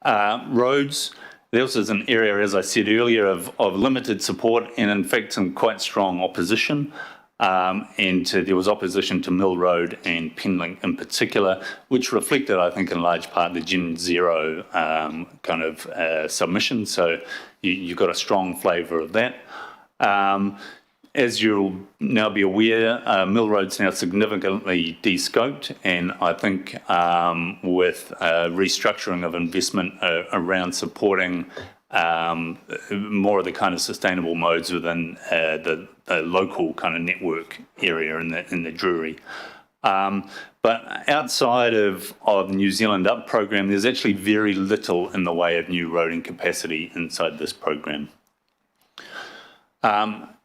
Roads, this is an area, as I said earlier, of limited support and in fact some quite strong opposition. There was opposition to Mill Road and Penlink in particular, which reflected, I think, in large part the Gen Zero submission. So you got a strong flavour of that. As you'll now be aware, Mill Road's now significantly de-scoped, and I think with restructuring of investment around supporting more of the kind of sustainable modes within the local kind of network area in the Drury. But outside of the New Zealand Up program, there's actually very little in the way of new roading capacity inside this program.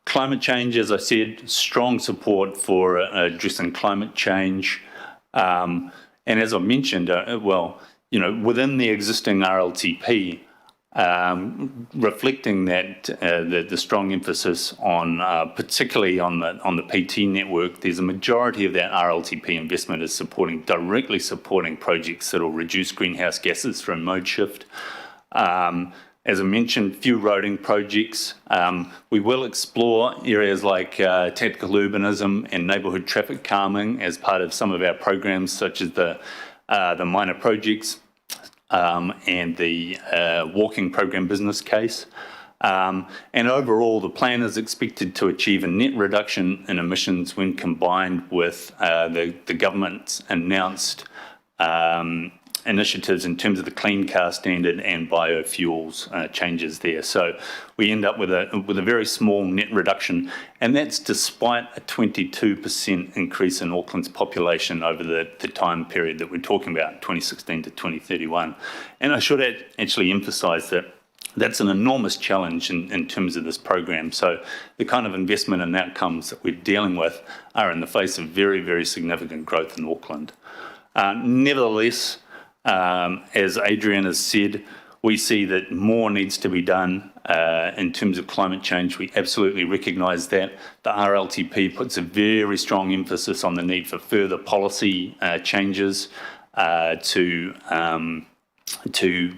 Climate change, as I said, strong support for addressing climate change. And as I mentioned, within the existing RLTP, reflecting that the strong emphasis on, particularly on the PT network, there's a majority of that RLTP investment is directly supporting projects that will reduce greenhouse gases through mode shift. As I mentioned, few roading projects. We will explore areas like tactical urbanism and neighbourhood traffic calming as part of some of our programs, such as the minor projects and the walking program business case. And overall, the plan is expected to achieve a net reduction in emissions when combined with the government's announced initiatives in terms of the clean car standard and biofuels changes there. So we end up with a very small net reduction, and that's despite a 22% increase in Auckland's population over the time period that we're talking about, 2016 to 2031. And I should actually emphasise that that's an enormous challenge in terms of this program. So the kind of investment and outcomes that we're dealing with are in the face of very, very significant growth in Auckland. Nevertheless, as Adrian has said, we see that more needs to be done in terms of climate change. We absolutely recognise that. The RLTP puts a very strong emphasis on the need for further policy changes to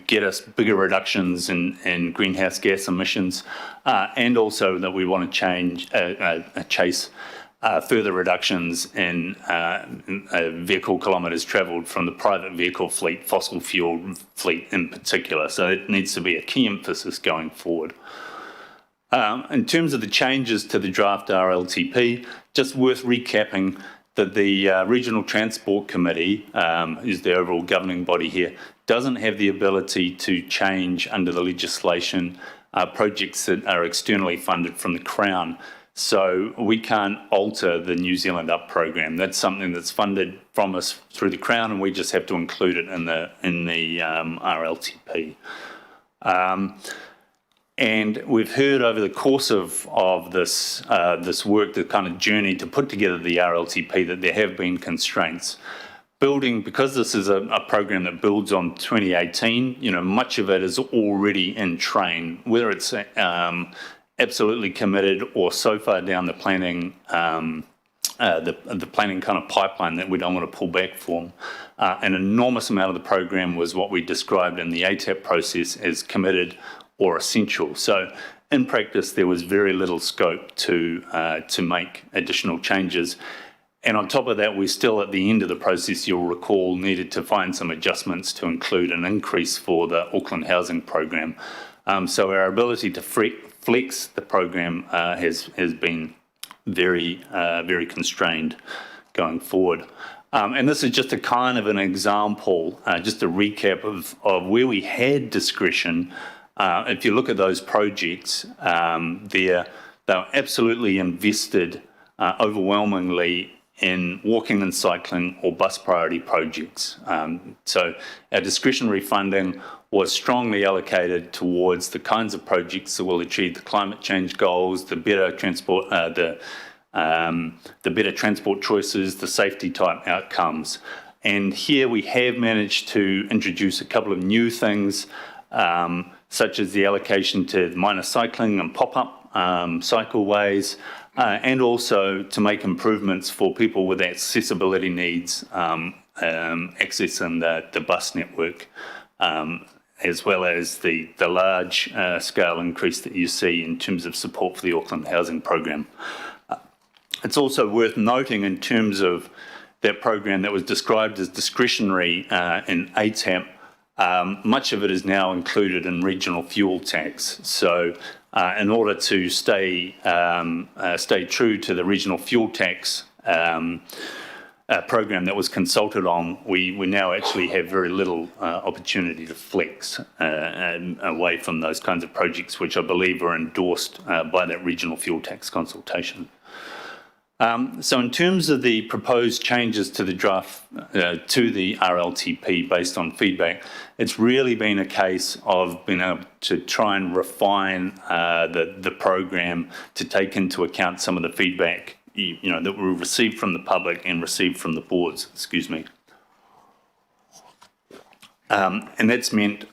get us bigger reductions in greenhouse gas emissions, and also that we want to chase further reductions in vehicle kilometres travelled from the private vehicle fleet, fossil fuel fleet in particular. So it needs to be a key emphasis going forward. In terms of the changes to the draft RLTP, just worth recapping that the Regional Transport Committee, who's the overall governing body here, doesn't have the ability to change under the legislation projects that are externally funded from the Crown. So we can't alter the New Zealand Up program. That's something that's funded from us through the Crown, and we just have to include it in the RLTP. And we've heard over the course of this work, the kind of journey to put together the RLTP, that there have been constraints. Because this is a program that builds on 2018, much of it is already in train, whether it's absolutely committed or so far down the planning the planning kind of pipeline that we don't want to pull back from. An enormous amount of the program was what we described in the ATAP process as committed or essential. So in practice, there was very little scope to make additional changes. And on top of that, we're still at the end of the process, you'll recall, needed to find some adjustments to include an increase for the Auckland housing program. So our ability to flex the program has been very constrained going forward. And this is just a kind of an example, just a recap of where we had discretion. If you look at those projects, they're absolutely invested overwhelmingly in walking and cycling or bus priority projects. So our discretionary funding was strongly allocated towards the kinds of projects that will achieve the climate change goals, the better transport, the better transport choices, the safety type outcomes. And here we have managed to introduce a couple of new things, such as the allocation to minor cycling and pop-up cycleways, and also to make improvements for people with accessibility needs, accessing the bus network as well as the large scale increase that you see in terms of support for the Auckland housing program. It's also worth noting in terms of that program that was described as discretionary in ATAP, much of it is now included in regional fuel tax. So in order to stay true to the regional fuel tax program that was consulted on, we now actually have very little opportunity to flex away from those kinds of projects, which I believe are endorsed by that regional fuel tax consultation. So in terms of the proposed changes to the draft, to the RLTP based on feedback, it's really been a case of being able to try and refine the program to take into account some of the feedback that we received from the public and received from the boards, excuse me. And that's meant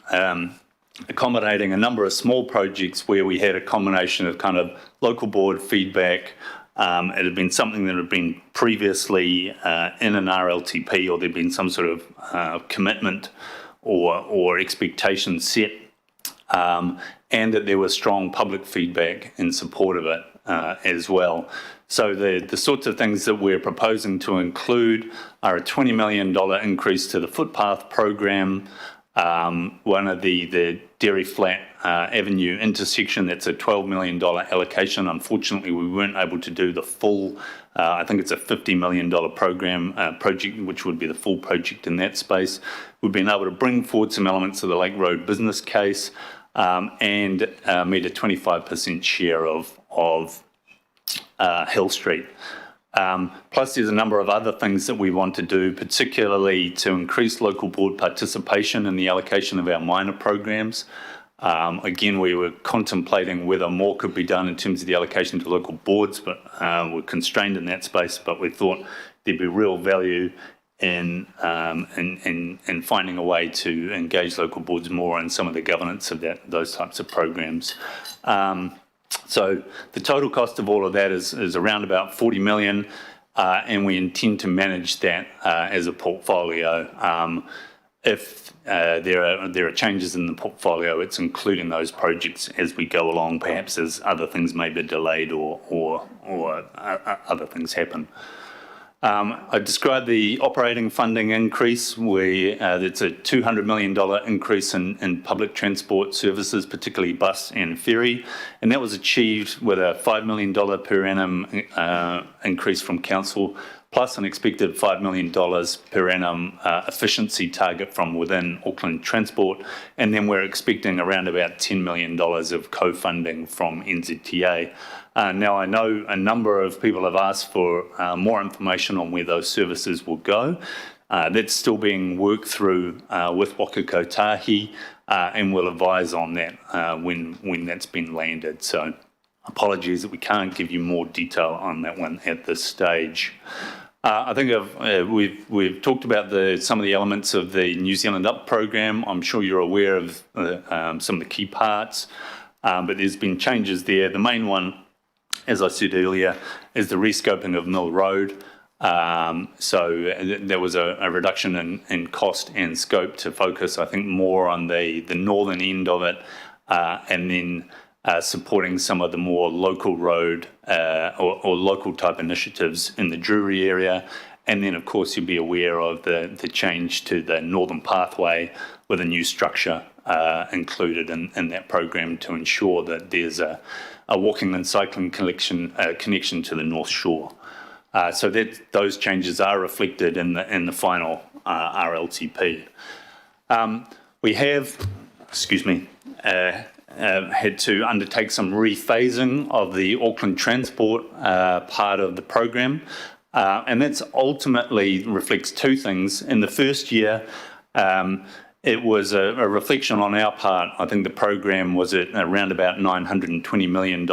accommodating a number of small projects where we had a combination of kind of local board feedback. It had been something that had been previously in an RLTP, or there'd been some sort of commitment or expectation set, and that there was strong public feedback in support of it as well. So the sorts of things that we're proposing to include are a $20 million increase to the footpath program, one of the Dairy Flat Avenue intersection, that's a $12 million allocation. Unfortunately, we weren't able to do the full, I think it's a $50 million project, which would be the full project in that space. We've been able to bring forward some elements of the Lake Road business case and meet a 25% share of Hill Street. Plus there's a number of other things that we want to do, particularly to increase local board participation in the allocation of our minor programs. Again, we were contemplating whether more could be done in terms of the allocation to local boards, but we're constrained in that space. But we thought there'd be real value in finding a way to engage local boards more in some of the governance of those types of programs. So the total cost of all of that is around about 40 million, and we intend to manage that as a portfolio. If there are changes in the portfolio, it's including those projects as we go along, perhaps as other things may be delayed or other things happen. I described the operating funding increase. It's a $200 million increase in public transport services, particularly bus and ferry, and that was achieved with a $5 million per annum increase from council, plus an expected $5 million per annum efficiency target from within Auckland Transport, and then we're expecting around about $10 million of co-funding from NZTA. Now, I know a number of people have asked for more information on where those services will go. That's still being worked through with Waka Kotahi, and we'll advise on that when that's been landed. So apologies that we can't give you more detail on that one at this stage. I think we've talked about some of the elements of the New Zealand Up program. I'm sure you're aware of some of the key parts, but there's been changes there. The main one, as I said earlier, is the rescoping of Mill Road. So there was a reduction in cost and scope to focus, I think, more on the northern end of it, and then supporting some of the more local road or local type initiatives in the Drury area. And then, of course, you'll be aware of the change to the Northern Pathway with a new structure included in that program to ensure that there's a walking and cycling connection to the North Shore. So those changes are reflected in the final RLTP. We have, had to undertake some rephasing of the Auckland Transport part of the program, and that ultimately reflects two things. In the first year, it was a reflection on our part. I think the program was at around about $920 million.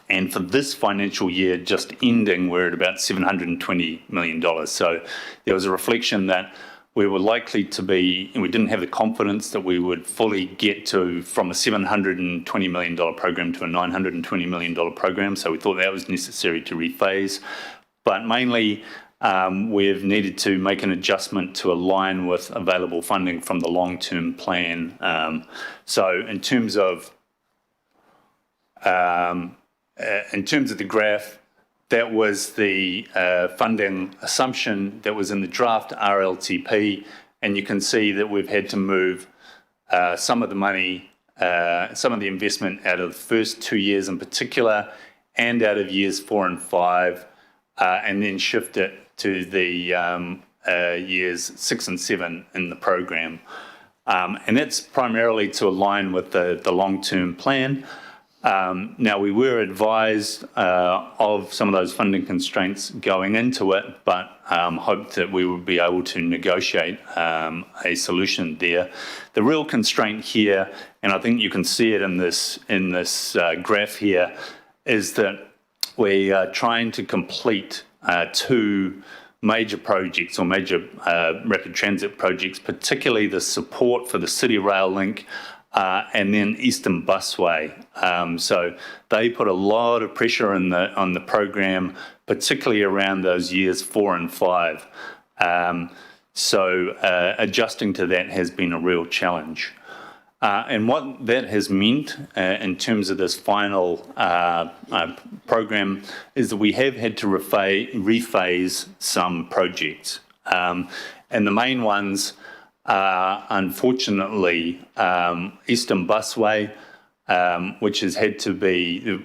And for this financial year just ending, we're at about $720 million. So there was a reflection that we were likely to be, and we didn't have the confidence that we would fully get from a $720 million program to a $920 million program. So we thought that was necessary to rephase. But mainly, we've needed to make an adjustment to align with available funding from the long-term plan. So in terms of the graph, that was the funding assumption that was in the draft RLTP, and you can see that we've had to move some of the money, some of the investment out of the first 2 years in particular, and out of years 4 and 5, and then shift it to the years 6 and 7 in the program. And that's primarily to align with the long-term plan. Now, we were advised of some of those funding constraints going into it, but hoped that we would be able to negotiate a solution there. The real constraint here, and I think you can see it in this graph here, is that we are trying to complete 2 major projects or major rapid transit projects, particularly the support for the City Rail Link and then Eastern Busway. So they put a lot of pressure on the program, particularly around those years 4 and 5. So adjusting to that has been a real challenge. And what that has meant in terms of this final program is that we have had to rephase some projects. And the main ones are, unfortunately, Eastern Busway, which has had to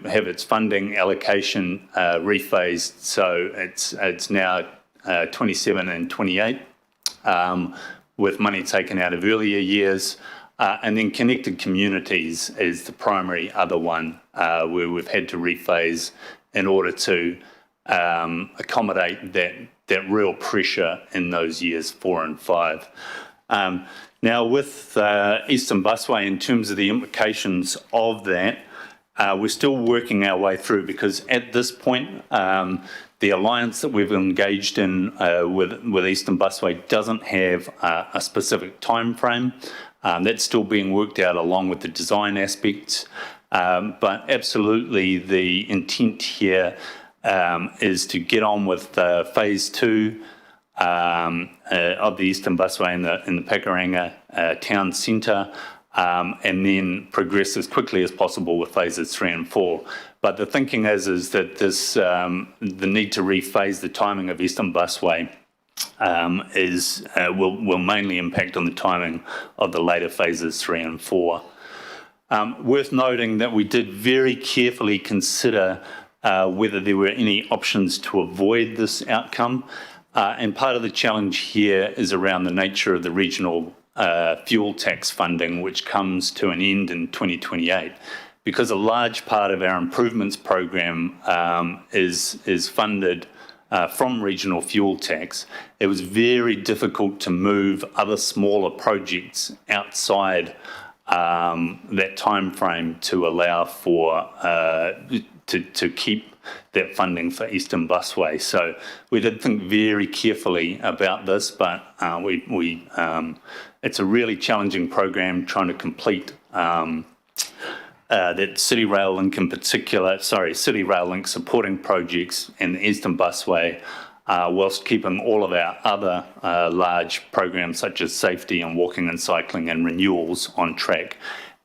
have its funding allocation rephased. So it's now 27 and 28, with money taken out of earlier years. And then Connected Communities is the primary other one where we've had to rephase in order to accommodate that real pressure in those years 4 and 5. Now, with Eastern Busway, in terms of the implications of that, we're still working our way through, because at this point, the alliance that we've engaged in with Eastern Busway doesn't have a specific time frame. That's still being worked out along with the design aspects. But absolutely the intent here is to get on with phase 2 of the Eastern Busway in the Pakuranga town centre, and then progress as quickly as possible with phases 3 and 4. But the thinking is that this the need to rephase the timing of Eastern Busway will mainly impact on the timing of the later phases 3 and 4. Worth noting that we did very carefully consider whether there were any options to avoid this outcome. And part of the challenge here is around the nature of the regional fuel tax funding, which comes to an end in 2028. Because a large part of our improvements program is funded from regional fuel tax, it was very difficult to move other smaller projects outside that time frame to allow for to keep that funding for Eastern Busway. So we did think very carefully about this, but it's a really challenging program trying to complete that City Rail Link in particular, City Rail Link supporting projects and the Eastern Busway, whilst keeping all of our other large programs such as safety and walking and cycling and renewals on track,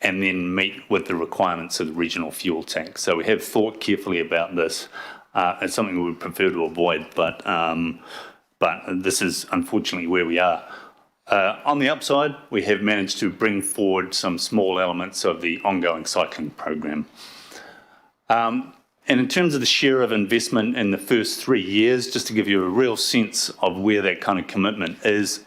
and then meet with the requirements of the regional fuel tax. So we have thought carefully about this. It's something we would prefer to avoid, but this is unfortunately where we are. On the upside, we have managed to bring forward some small elements of the ongoing cycling program. And in terms of the share of investment in the first 3 years, just to give you a real sense of where that kind of commitment is,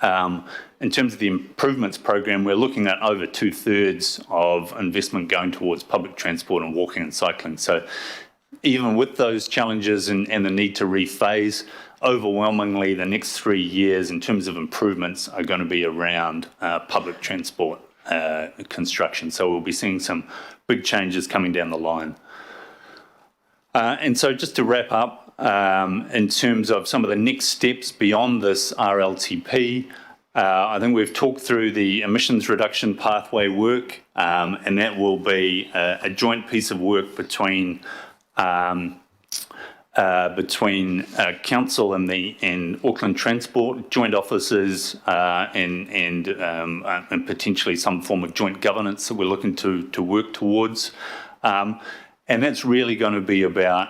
in terms of the improvements program, we're looking at over 2/3 of investment going towards public transport and walking and cycling. So even with those challenges and the need to rephase, overwhelmingly the next 3 years in terms of improvements are going to be around public transport construction. So we'll be seeing some big changes coming down the line. And so just to wrap up, in terms of some of the next steps beyond this RLTP, I think we've talked through the emissions reduction pathway work, and that will be a joint piece of work between between council and Auckland Transport, joint offices, and potentially some form of joint governance that we're looking to work towards. And that's really going to be about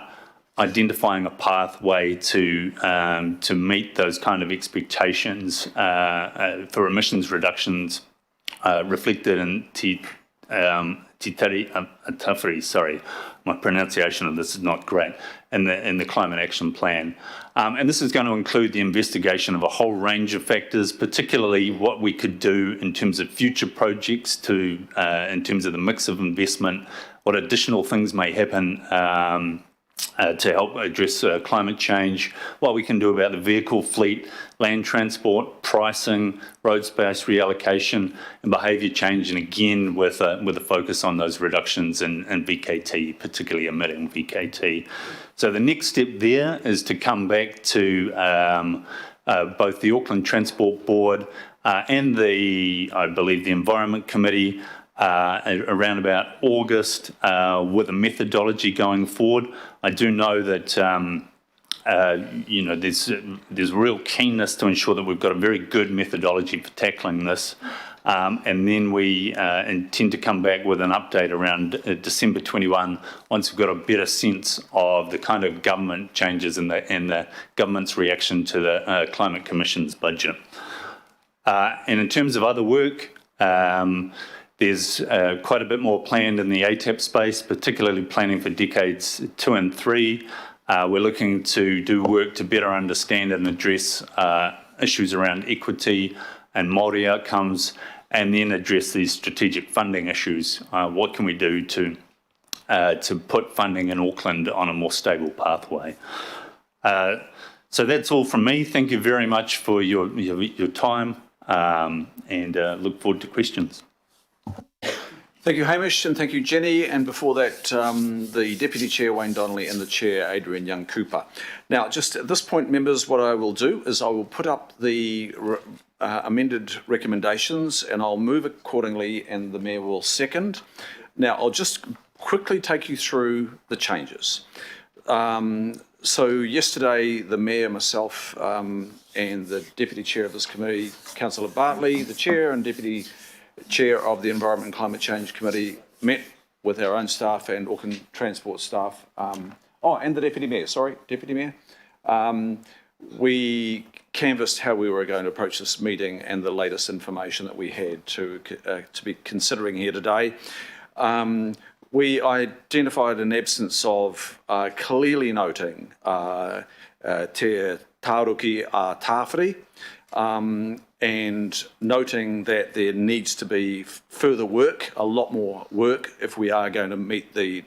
identifying a pathway to meet those kind of expectations for emissions reductions reflected in Tawhiri, sorry, my pronunciation of this is not great, in the Climate Action Plan. And this is going to include the investigation of a whole range of factors, particularly what we could do in terms of future projects in terms of the mix of investment, what additional things may happen to help address climate change, what we can do about the vehicle fleet, land transport, pricing, road space reallocation, and behaviour change, and again with a focus on those reductions in VKT, particularly emitting VKT. So the next step there is to come back to both the Auckland Transport Board and I believe the Environment Committee around about August with a methodology going forward. I do know that there's real keenness to ensure that we've got a very good methodology for tackling this, and then we intend to come back with an update around December 21 once we've got a better sense of the kind of government changes and the government's reaction to the Climate Commission's budget. And in terms of other work, there's quite a bit more planned in the ATAP space, particularly planning for decades 2 and 3. We're looking to do work to better understand and address issues around equity and Māori outcomes, and then address these strategic funding issues. What can we do to put funding in Auckland on a more stable pathway? So that's all from me. Thank you very much for your time, and look forward to questions. Thank you, Hamish, and thank you, Jenny. And before that, the Deputy Chair, Wayne Donnelly, and the Chair, Adrian Young-Cooper. Now, just at this point, members, what I will do is I will put up the amended recommendations, and I'll move accordingly, and the Mayor will second. Now, I'll just quickly take you through the changes. So yesterday, the Mayor, myself, and the Deputy Chair of this committee, Councillor Bartley, the Chair and Deputy Chair of the Environment and Climate Change Committee, met with our own staff and Auckland Transport staff, and the Deputy Mayor. We canvassed how we were going to approach this meeting and the latest information that we had to be considering here today. We identified an absence of clearly noting te tāruki a Tawhiri, and noting that there needs to be further work, a lot more work, if we are going to meet the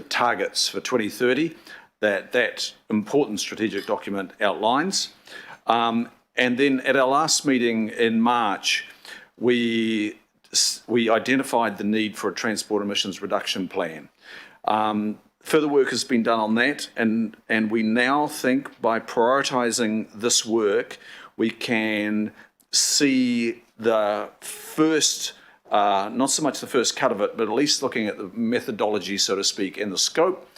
targets for 2030 that important strategic document outlines. And then at our last meeting in March, we identified the need for a transport emissions reduction plan. Further work has been done on that, and we now think by prioritising this work, we can see the first, not so much the first cut of it, but at least looking at the methodology, so to speak, and the scope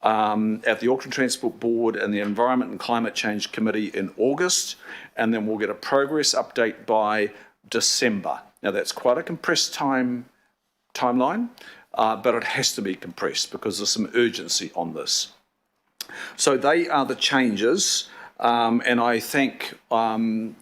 at the Auckland Transport Board and the Environment and Climate Change Committee in August, and then we'll get a progress update by December. Now that's quite a compressed timeline, but it has to be compressed because there's some urgency on this. So they are the changes, and I thank the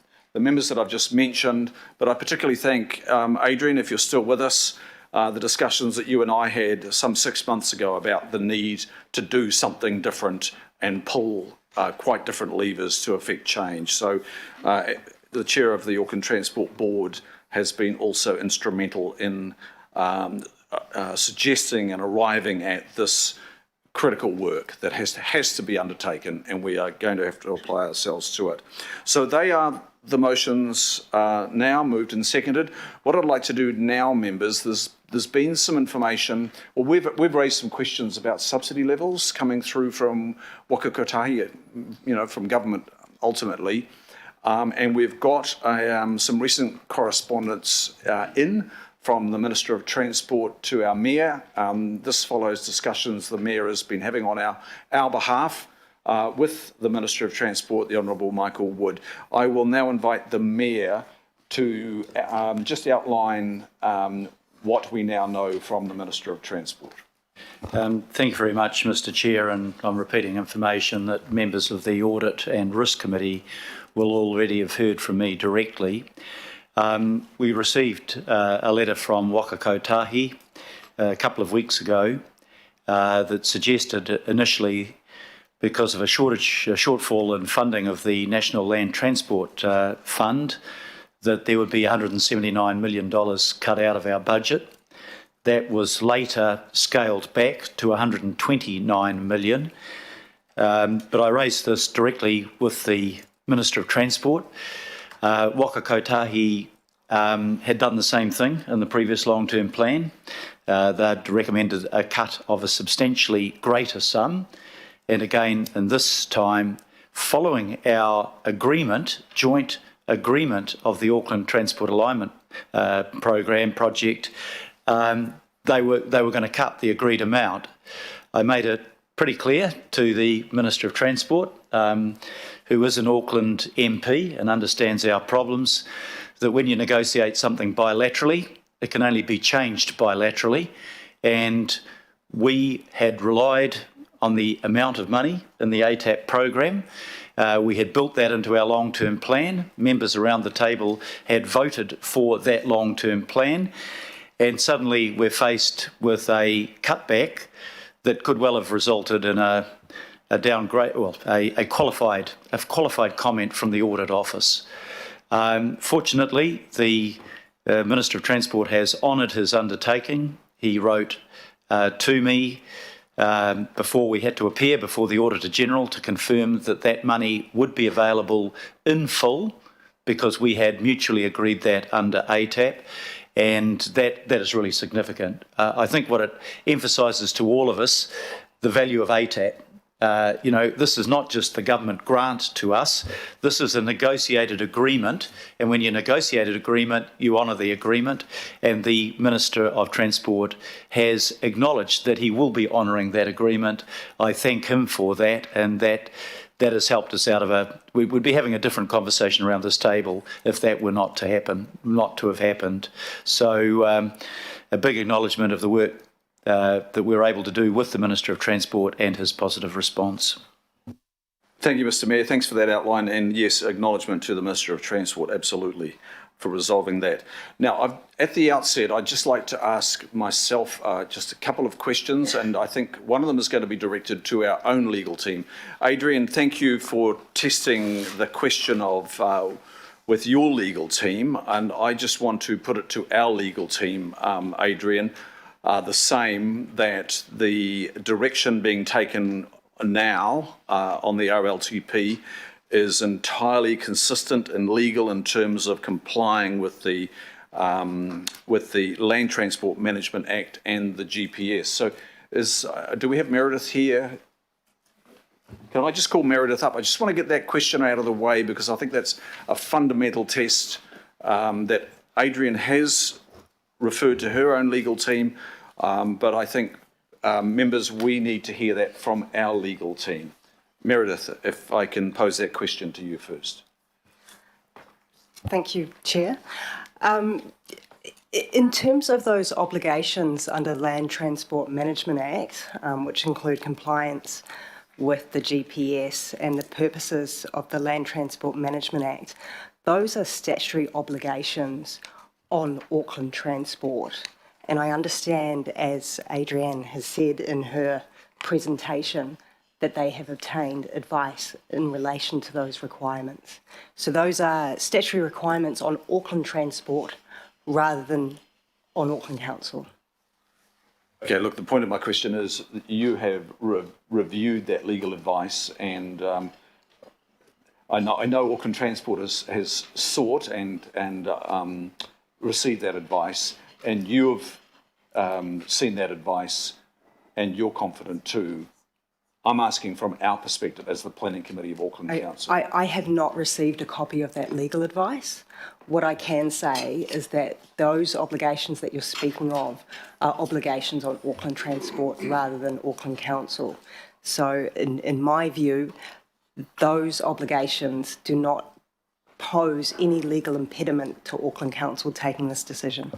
members that I've just mentioned, but I particularly thank Adrian, if you're still with us, the discussions that you and I had some 6 months ago about the need to do something different and pull quite different levers to affect change. So the chair of the Auckland Transport Board has been also instrumental in suggesting and arriving at this critical work that has to be undertaken, and we are going to have to apply ourselves to it. So they are the motions now moved and seconded. What I'd like to do now, members, there's been some information, well, we've raised some questions about subsidy levels coming through from Waka Kotahi, from government ultimately, and we've got some recent correspondence in from the Minister of Transport to our Mayor. This follows discussions the Mayor has been having on our behalf with the Minister of Transport, the Honourable Michael Wood. I will now invite the Mayor to just outline what we now know from the Minister of Transport. Thank you very much, Mr Chair, and I'm repeating information that members of the Audit and Risk Committee will already have heard from me directly. We received a letter from Waka Kotahi a couple of weeks ago that suggested initially, because of a shortfall in funding of the National Land Transport Fund, that there would be $179 million cut out of our budget. That was later scaled back to $129 million. But I raised this directly with the Minister of Transport. Waka Kotahi had done the same thing in the previous long-term plan. They'd recommended a cut of a substantially greater sum. And again, in this time, following our agreement, joint agreement of the Auckland Transport Alignment project, they were going to cut the agreed amount. I made it pretty clear to the Minister of Transport, who is an Auckland MP and understands our problems, that when you negotiate something bilaterally, it can only be changed bilaterally. And we had relied on the amount of money in the ATAP program. We had built that into our long-term plan. Members around the table had voted for that long-term plan. And suddenly we're faced with a cutback that could well have resulted in a downgrade, well, a qualified comment from the Audit Office. Fortunately, the Minister of Transport has honoured his undertaking. He wrote to me before we had to appear before the Auditor General to confirm that that money would be available in full, because we had mutually agreed that under ATAP. And that is really significant. I think what it emphasises to all of us, the value of ATAP. This is not just the government grant to us. This is a negotiated agreement. And when you negotiate an agreement, you honour the agreement. And the Minister of Transport has acknowledged that he will be honouring that agreement. I thank him for that, and that has helped us out of we would be having a different conversation around this table if that were not to have happened. So a big acknowledgement of the work that we're able to do with the Minister of Transport and his positive response. Thank you, Mr Mayor. Thanks for that outline, and yes, acknowledgement to the Minister of Transport, absolutely, for resolving that. Now, at the outset, I'd just like to ask myself just a couple of questions, and I think one of them is going to be directed to our own legal team. Adrian, thank you for testing the question of with your legal team, and I just want to put it to our legal team, Adrian, the same, that the direction being taken now on the RLTP is entirely consistent and legal in terms of complying with the Land Transport Management Act and the GPS. So do we have Meredith here? Can I just call Meredith up? I just want to get that question out of the way, because I think that's a fundamental test that Adrian has referred to her own legal team, but I think members, we need to hear that from our legal team. Meredith, if I can pose that question to you first. Thank you, Chair. In terms of those obligations under Land Transport Management Act, which include compliance with the GPS and the purposes of the Land Transport Management Act, those are statutory obligations on Auckland Transport. And I understand, as Adrienne has said in her presentation, that they have obtained advice in relation to those requirements. So those are statutory requirements on Auckland Transport rather than on Auckland Council. Okay, look, the point of my question is that you have reviewed that legal advice, and I know Auckland Transport has sought and received that advice, and you've seen that advice, and you're confident too. I'm asking from our perspective as the Planning Committee of Auckland Council. I have not received a copy of that legal advice. What I can say is that those obligations that you're speaking of are obligations on Auckland Transport rather than Auckland Council. So in my view, those obligations do not pose any legal impediment to Auckland Council taking this decision.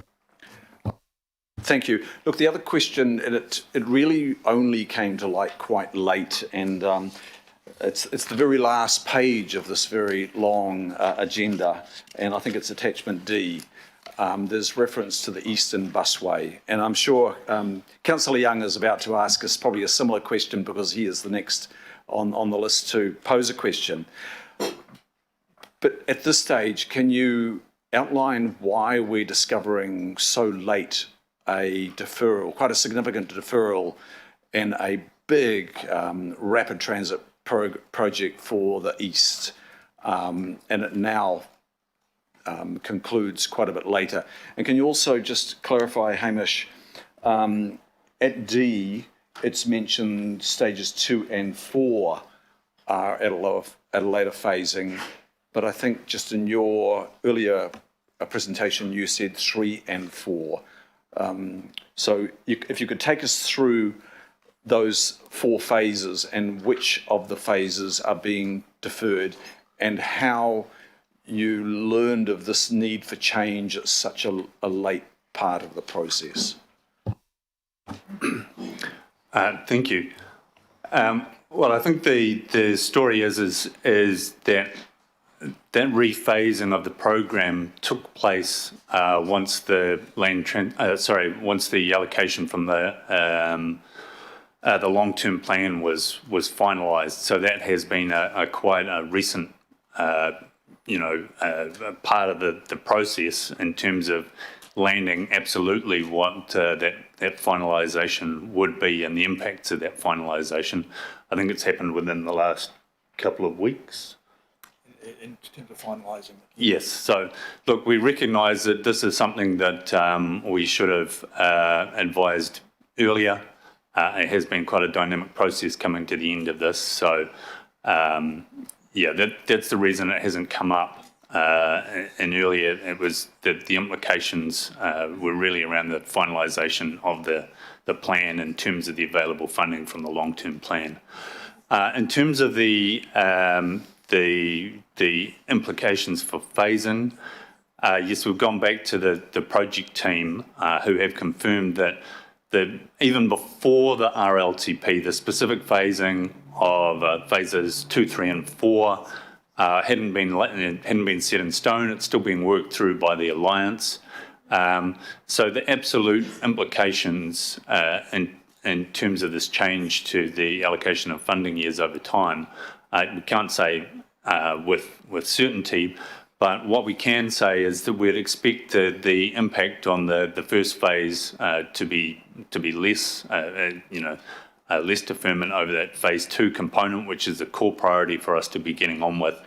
Thank you. Look, the other question, and it really only came to light quite late, and it's the very last page of this very long agenda, and I think it's attachment D. There's reference to the Eastern Busway, and I'm sure Councillor Young is about to ask us probably a similar question because he is the next on the list to pose a question. But at this stage, can you outline why we're discovering so late a deferral, quite a significant deferral, in a big rapid transit project for the East, and it now concludes quite a bit later? And can you also just clarify, Hamish, at D, it's mentioned stages 2 and 4 are at a later phasing, but I think just in your earlier presentation you said 3 and 4. So if you could take us through those 4 phases and which of the phases are being deferred and how you learned of this need for change at such a late part of the process. Thank you. Well, I think the story is that rephasing of the program took place once the once the allocation from the long-term plan was finalised. So that has been quite a recent, part of the process in terms of landing absolutely what that finalisation would be and the impacts of that finalisation. I think it's happened within the last couple of weeks. In terms of finalising it? Yes. So, look, we recognise that this is something that we should have advised earlier. It has been quite a dynamic process coming to the end of this. So, that's the reason it hasn't come up. And earlier, it was that the implications were really around the finalisation of the plan in terms of the available funding from the long-term plan. In terms of the implications for phasing, yes, we've gone back to the project team who have confirmed that even before the RLTP, the specific phasing of phases 2, 3 and 4 hadn't been set in stone. It's still being worked through by the Alliance. So the absolute implications in terms of this change to the allocation of funding years over time, we can't say with certainty, but what we can say is that we'd expect the impact on the first phase to be less, less deferment over that phase 2 component, which is the core priority for us to be getting on with.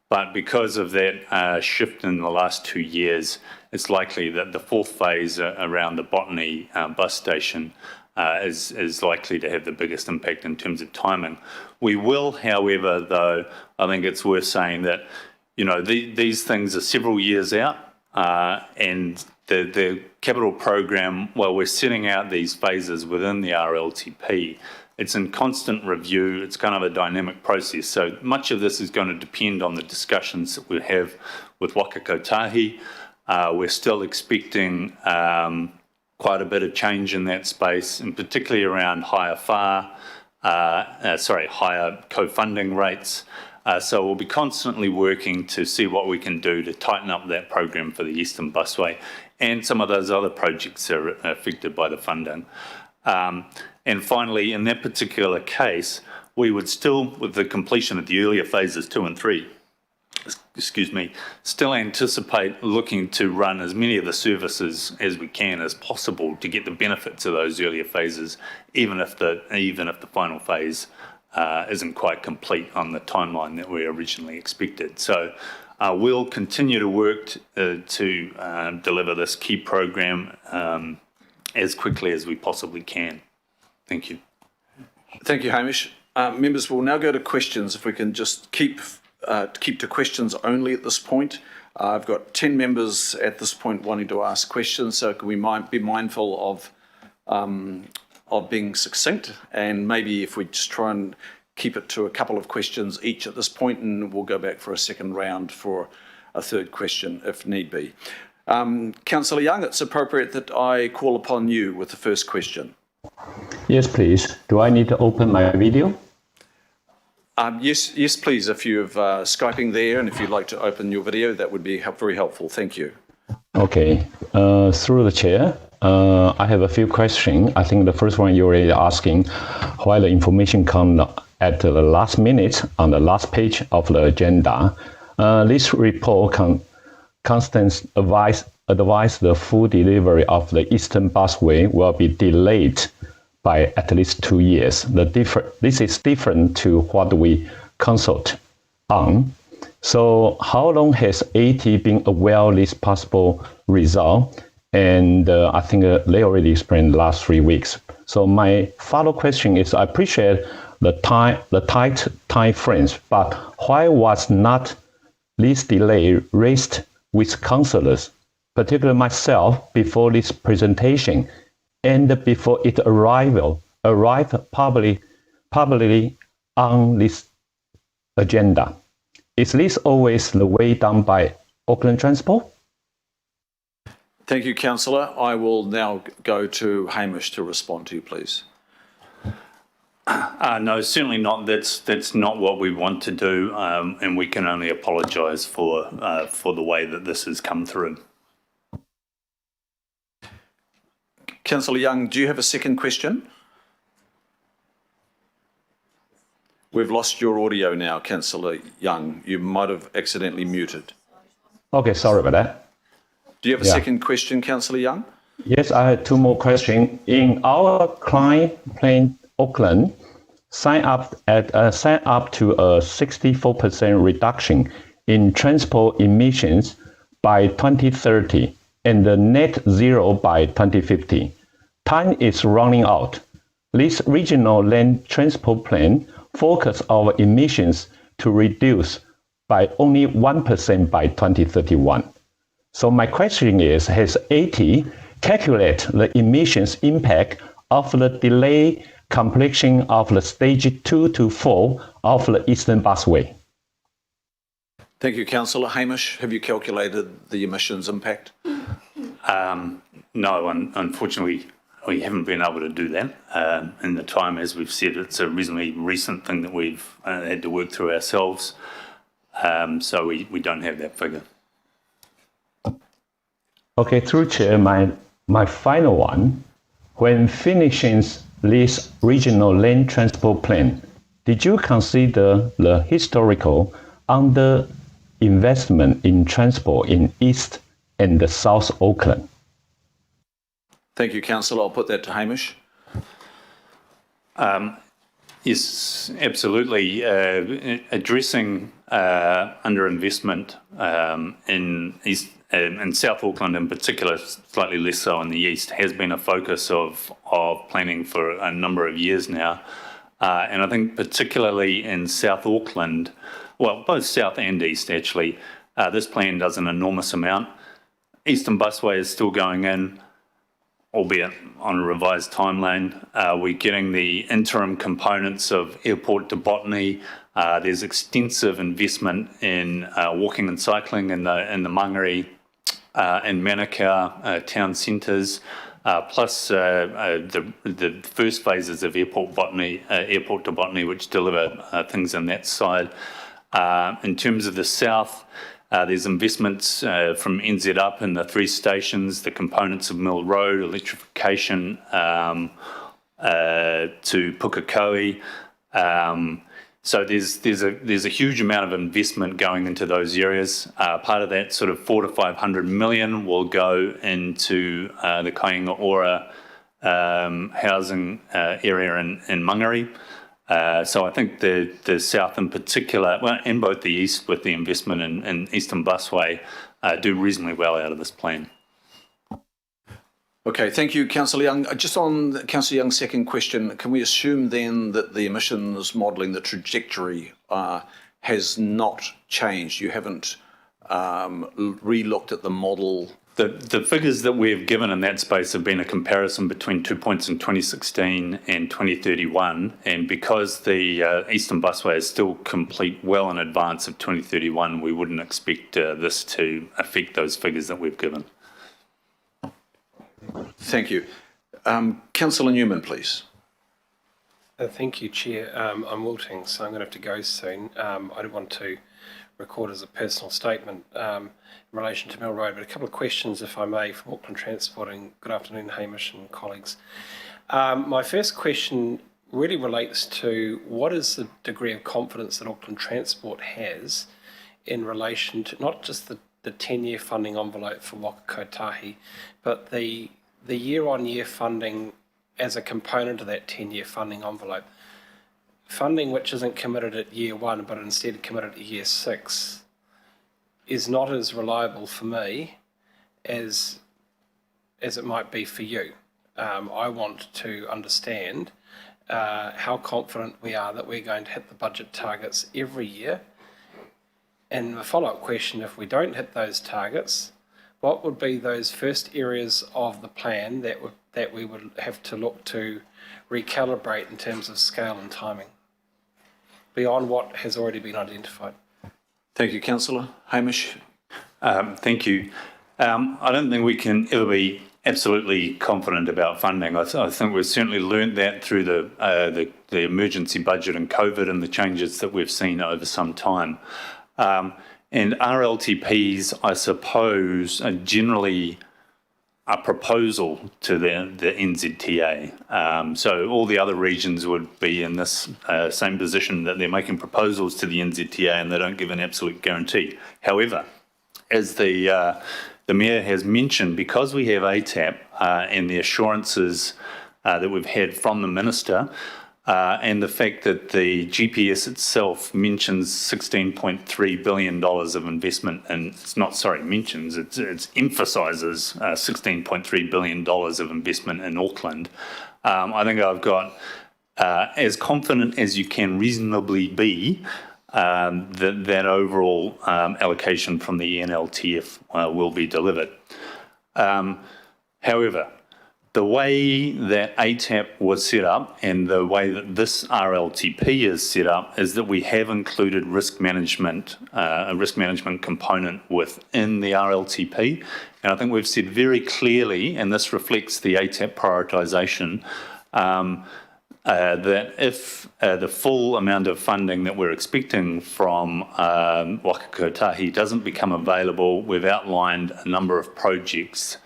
But because of that shift in the last 2 years, it's likely that the 4th phase around the Botany bus station is likely to have the biggest impact in terms of timing. We will, however, though, I think it's worth saying that, these things are several years out, and the capital program, while we're setting out these phases within the RLTP, it's in constant review. It's kind of a dynamic process. So much of this is going to depend on the discussions that we have with Waka Kotahi. We're still expecting quite a bit of change in that space, and particularly around higher co-funding rates. So we'll be constantly working to see what we can do to tighten up that program for the Eastern Busway and some of those other projects that are affected by the funding. And finally, in that particular case, we would still, with the completion of the earlier phases 2 and 3, still anticipate looking to run as many of the services as we can as possible to get the benefits of those earlier phases, even if the final phase isn't quite complete on the timeline that we originally expected. So we'll continue to work to deliver this key program as quickly as we possibly can. Thank you. Thank you, Hamish. Members, we'll now go to questions. If we can just keep to questions only at this point. I've got 10 members at this point wanting to ask questions, so can we be mindful of being succinct, and maybe if we just try and keep it to a couple of questions each at this point, and we'll go back for a second round for a third question if need be. Councillor Young, it's appropriate that I call upon you with the first question. Yes, please. Do I need to open my video? Yes, please. If you're Skyping there and if you'd like to open your video, that would be very helpful. Thank you. Okay. Through the chair, I have a few questions. I think the first one you're already asking, why the information come at the last minute on the last page of the agenda. This report constantly advise the full delivery of the Eastern Busway will be delayed by at least 2 years. This is different to what we consult on. So how long has AT been aware of this possible result? And I think they already explained the last 3 weeks. So my follow-up question is, I appreciate the tight time frames, but why was not this delay raised with councillors, particularly myself, before this presentation and before it arrived publicly on this agenda? Is this always the way done by Auckland Transport? Thank you, Councillor. I will now go to Hamish to respond to you, please. No, certainly not. That's not what we want to do, and we can only apologise for the way that this has come through. Councillor Young, do you have a second question? We've lost your audio now, Councillor Young. You might have accidentally muted. Okay, sorry about that. Do you have a second question, Councillor Young? Yes, I have 2 more questions. In our client plan, Auckland, sign up to a 64% reduction in transport emissions by 2030 and the net zero by 2050. Time is running out. This regional land transport plan focus our emissions to reduce by only 1% by 2031. So my question is, has AT calculated the emissions impact of the delay completion of the stage 2 to 4 of the Eastern Busway? Thank you, Councillor. Hamish, have you calculated the emissions impact? No, unfortunately, we haven't been able to do that. In the time, as we've said, it's a reasonably recent thing that we've had to work through ourselves. So we don't have that figure. Okay, through chair, my final one. When finishing this regional land transport plan, did you consider the historical underinvestment in transport in East and the South Auckland? Thank you, Councillor. I'll put that to Hamish. Yes, absolutely. Addressing underinvestment in South Auckland in particular, slightly less so in the east, has been a focus of planning for a number of years now. And I think particularly in South Auckland, well, both South and East actually, this plan does an enormous amount. Eastern Busway is still going in, albeit on a revised timeline. We're getting the interim components of airport to Botany. There's extensive investment in walking and cycling in the Mangere and Manukau town centres, plus the first phases of airport to Botany, which deliver things on that side. In terms of the south, there's investments from NZ Up in the 3 stations, the components of Mill Road, electrification to Pukekohe. So there's a huge amount of investment going into those areas. Part of that sort of 400 to 500 million will go into the Kāinga Ora housing area in Mangere. So I think the south in particular, well, and both the east with the investment in Eastern Busway, do reasonably well out of this plan. Okay, thank you, Councillor Young. Just on Councillor Young's second question, can we assume then that the emissions modelling, the trajectory, has not changed? You haven't re-looked at the model The figures that we've given in that space have been a comparison between 2 points in 2016 and 2031, and because the Eastern Busway is still complete well in advance of 2031, we wouldn't expect this to affect those figures that we've given. Thank you. Councillor Newman, please. Thank you, Chair. I'm wilting, so I'm going to have to go soon. I don't want to record as a personal statement in relation to Mill Road, but a couple of questions, if I may, from Auckland Transporting. Good afternoon, Hamish and colleagues. My first question really relates to what is the degree of confidence that Auckland Transport has in relation to not just the 10-year funding envelope for Waka Kotahi, but the year-on-year funding as a component of that 10-year funding envelope. Funding which isn't committed at year 1 but instead committed at year 6 is not as reliable for me as it might be for you. I want to understand how confident we are that we're going to hit the budget targets every year. And the follow-up question, if we don't hit those targets, what would be those first areas of the plan that we would have to look to recalibrate in terms of scale and timing, beyond what has already been identified? Thank you, Councillor. Hamish? Thank you. I don't think we can ever be absolutely confident about funding. I think we've certainly learned that through the emergency budget and COVID and the changes that we've seen over some time. And RLTPs, I suppose, are generally a proposal to the NZTA. So all the other regions would be in this same position, that they're making proposals to the NZTA and they don't give an absolute guarantee. However, as the Mayor has mentioned, because we have ATAP and the assurances that we've had from the Minister, and the fact that the GPS itself mentions $16.3 billion of investment, and it's not, sorry, mentions, it emphasises $16.3 billion of investment in Auckland. I think I've got as confident as you can reasonably be that overall allocation from the NLTF will be delivered. However, the way that ATAP was set up and the way that this RLTP is set up is that we have included risk management, a risk management component within the RLTP. And I think we've said very clearly, and this reflects the ATAP prioritisation, that if the full amount of funding that we're expecting from Waka Kotahi doesn't become available, we've outlined a number of projects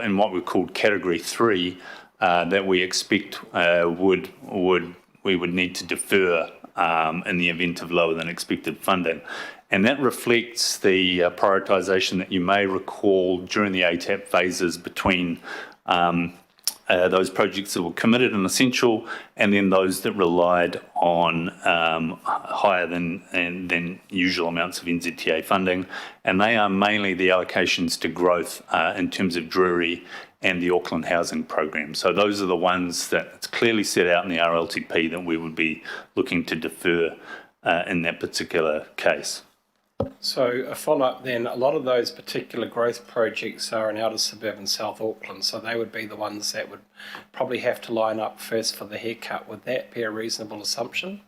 in what we've called Category 3 that we expect we would need to defer in the event of lower than expected funding. And that reflects the prioritisation that you may recall during the ATAP phases between those projects that were committed and essential, and then those that relied on higher than usual amounts of NZTA funding. And they are mainly the allocations to growth in terms of Drury and the Auckland Housing Program. So those are the ones that it's clearly set out in the RLTP that we would be looking to defer in that particular case. So a follow-up then, a lot of those particular growth projects are in outer suburban South Auckland, so they would be the ones that would probably have to line up first for the haircut. Would that be a reasonable assumption?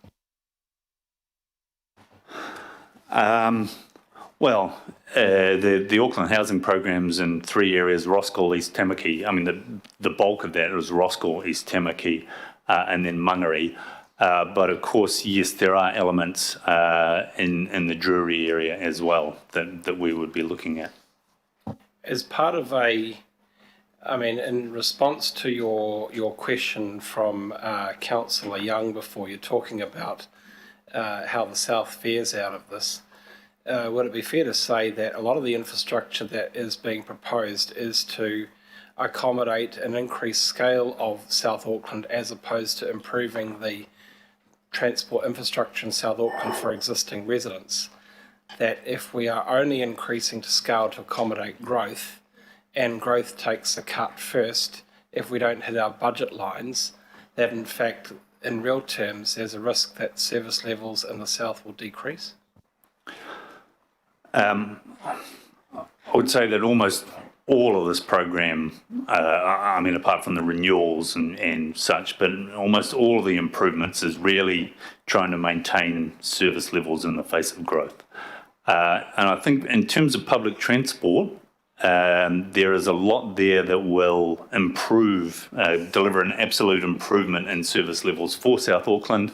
Well, the Auckland Housing Program's in 3 areas: Roskilde, East Tamaki. I mean, the bulk of that was Roskilde, East Tamaki, and then Mangere. But of course, yes, there are elements in the Drury area as well that we would be looking at. As part of in response to your question from Councillor Young before, you're talking about how the South fares out of this. Would it be fair to say that a lot of the infrastructure that is being proposed is to accommodate an increased scale of South Auckland as opposed to improving the transport infrastructure in South Auckland for existing residents? That if we are only increasing to scale to accommodate growth, and growth takes a cut first, if we don't hit our budget lines, that in fact, in real terms, there's a risk that service levels in the south will decrease? I would say that almost all of this program, I mean, apart from the renewals and such, but almost all of the improvements is really trying to maintain service levels in the face of growth. And I think in terms of public transport, there is a lot there that will improve, deliver an absolute improvement in service levels for South Auckland.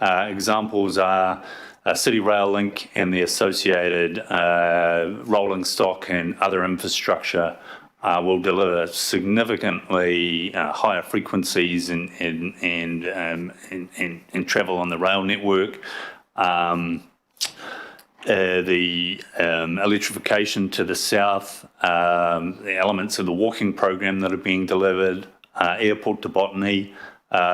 Examples are City Rail Link and the associated rolling stock and other infrastructure will deliver significantly higher frequencies and travel on the rail network. The electrification to the south, the elements of the walking program that are being delivered, airport to Botany.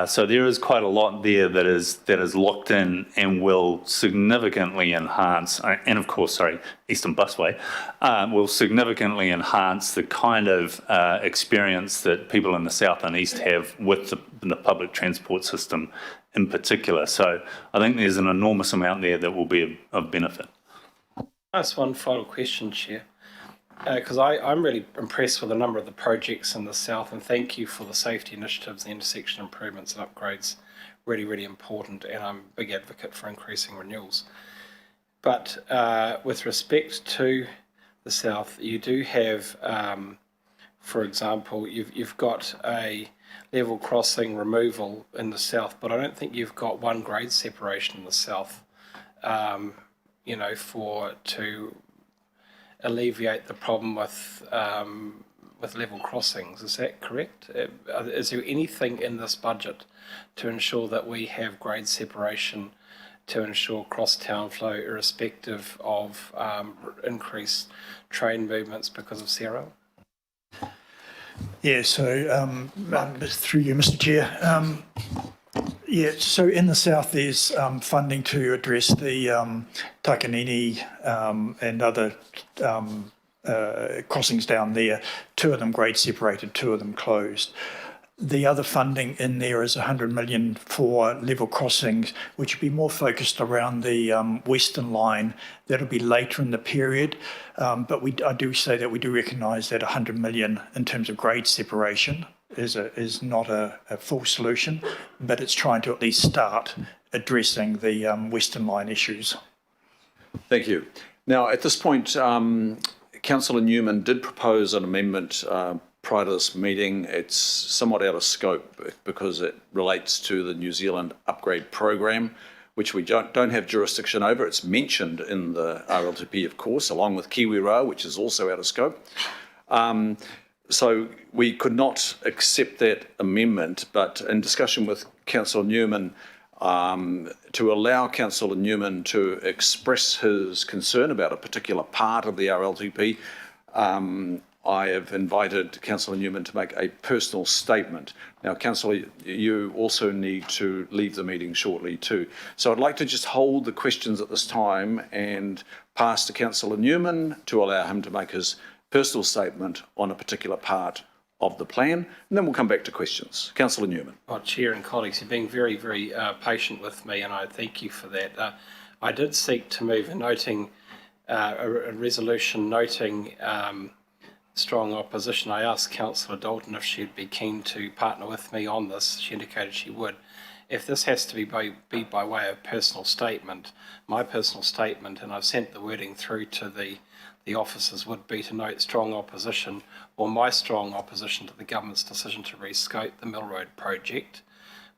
So there is quite a lot there that is locked in and will significantly enhance, and of course, Eastern Busway, will significantly enhance the kind of experience that people in the south and east have with the public transport system in particular. So I think there's an enormous amount there that will be of benefit. Ask one final question, Chair, because I'm really impressed with a number of the projects in the south, and thank you for the safety initiatives, the intersection improvements and upgrades, really, really important, and I'm a big advocate for increasing renewals. But with respect to the south, you do have, for example, you've got a level crossing removal in the south, but I don't think you've got one grade separation in the south, you know, to alleviate the problem with level crossings. Is that correct? Is there anything in this budget to ensure that we have grade separation to ensure cross-town flow irrespective of increased train movements because of CRL? Yeah, so through you, Mr. Chair. Yeah, so in the south there's funding to address the Takanini and other crossings down there. 2 of them grade separated, 2 of them closed. The other funding in there is 100 million for level crossings, which will be more focused around the Western line. That'll be later in the period, but I do say that we do recognise that 100 million in terms of grade separation is not a full solution, but it's trying to at least start addressing the Western line issues. Thank you. Now, at this point, Councillor Newman did propose an amendment prior to this meeting. It's somewhat out of scope because it relates to the New Zealand upgrade program, which we don't have jurisdiction over. It's mentioned in the RLTP, of course, along with Kiwi Rail, which is also out of scope. So we could not accept that amendment, but in discussion with Councillor Newman, to allow Councillor Newman to express his concern about a particular part of the RLTP, I have invited Councillor Newman to make a personal statement. Now, Councillor, you also need to leave the meeting shortly too. So I'd like to just hold the questions at this time and pass to Councillor Newman to allow him to make his personal statement on a particular part of the plan, and then we'll come back to questions. Councillor Newman. Well, Chair and colleagues, you've been very, very patient with me, and I thank you for that. I did seek to move a resolution noting strong opposition. I asked Councillor Dalton if she'd be keen to partner with me on this. She indicated she would. If this has to be by way of personal statement, my personal statement, and I've sent the wording through to the officers, would be to note strong opposition, or my strong opposition to the government's decision to rescope the Mill Road project,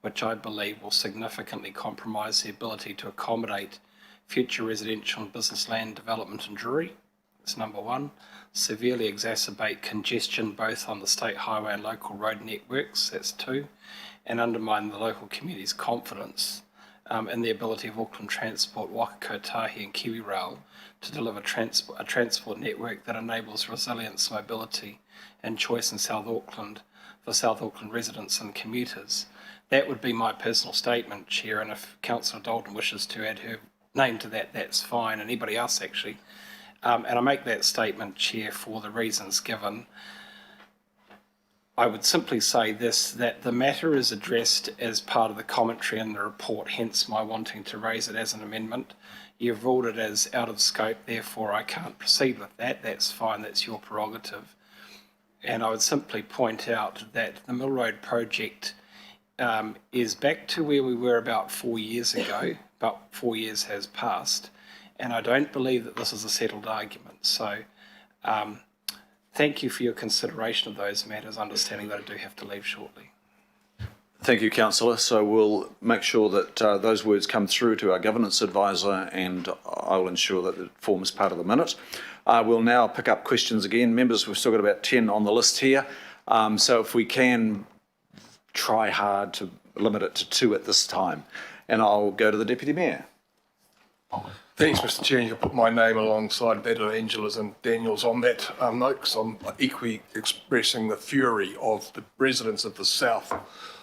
which I believe will significantly compromise the ability to accommodate future residential and business land development in Drury. That's number one. Severely exacerbate congestion both on the state highway and local road networks. That's 2. And undermine the local community's confidence in the ability of Auckland Transport, Waka Kotahi and Kiwi Rail to deliver a transport network that enables resilience, mobility and choice in South Auckland for South Auckland residents and commuters. That would be my personal statement, Chair, and if Councillor Dalton wishes to add her name to that, that's fine, anybody else actually. And I make that statement, Chair, for the reasons given. I would simply say this, that the matter is addressed as part of the commentary in the report, hence my wanting to raise it as an amendment. You've ruled it as out of scope, therefore I can't proceed with that. That's fine, that's your prerogative. and I would simply point out that the Mill Road project is back to where we were about 4 years ago. About 4 years has passed, and I don't believe that this is a settled argument. So thank you for your consideration of those matters, understanding that I do have to leave shortly. Thank you, Councillor. So we'll make sure that those words come through to our governance advisor, and I'll ensure that it forms part of the minute. We'll now pick up questions again. Members, we've still got about 10 on the list here. So if we can try hard to limit it to 2 at this time. And I'll go to the Deputy Mayor. Thanks, Mr. Chair. You put my name alongside that of Angela's and Daniel's on that note, because I'm equally expressing the fury of the residents of the South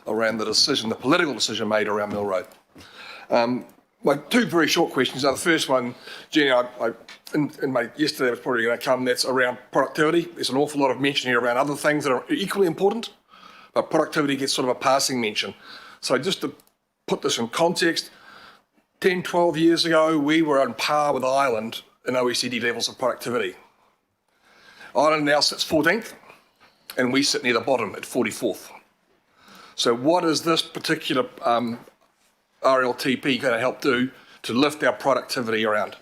around the decision, the political decision made around Mill Road. My 2 very short questions are, the first one, Jenny, yesterday was probably going to come, that's around productivity. There's an awful lot of mention here around other things that are equally important, but productivity gets sort of a passing mention. So just to put this in context, 10, 12 years ago, we were on par with Ireland in OECD levels of productivity. Ireland now sits 14th, and we sit near the bottom at 44th. So what is this particular RLTP going to help do to lift our productivity around?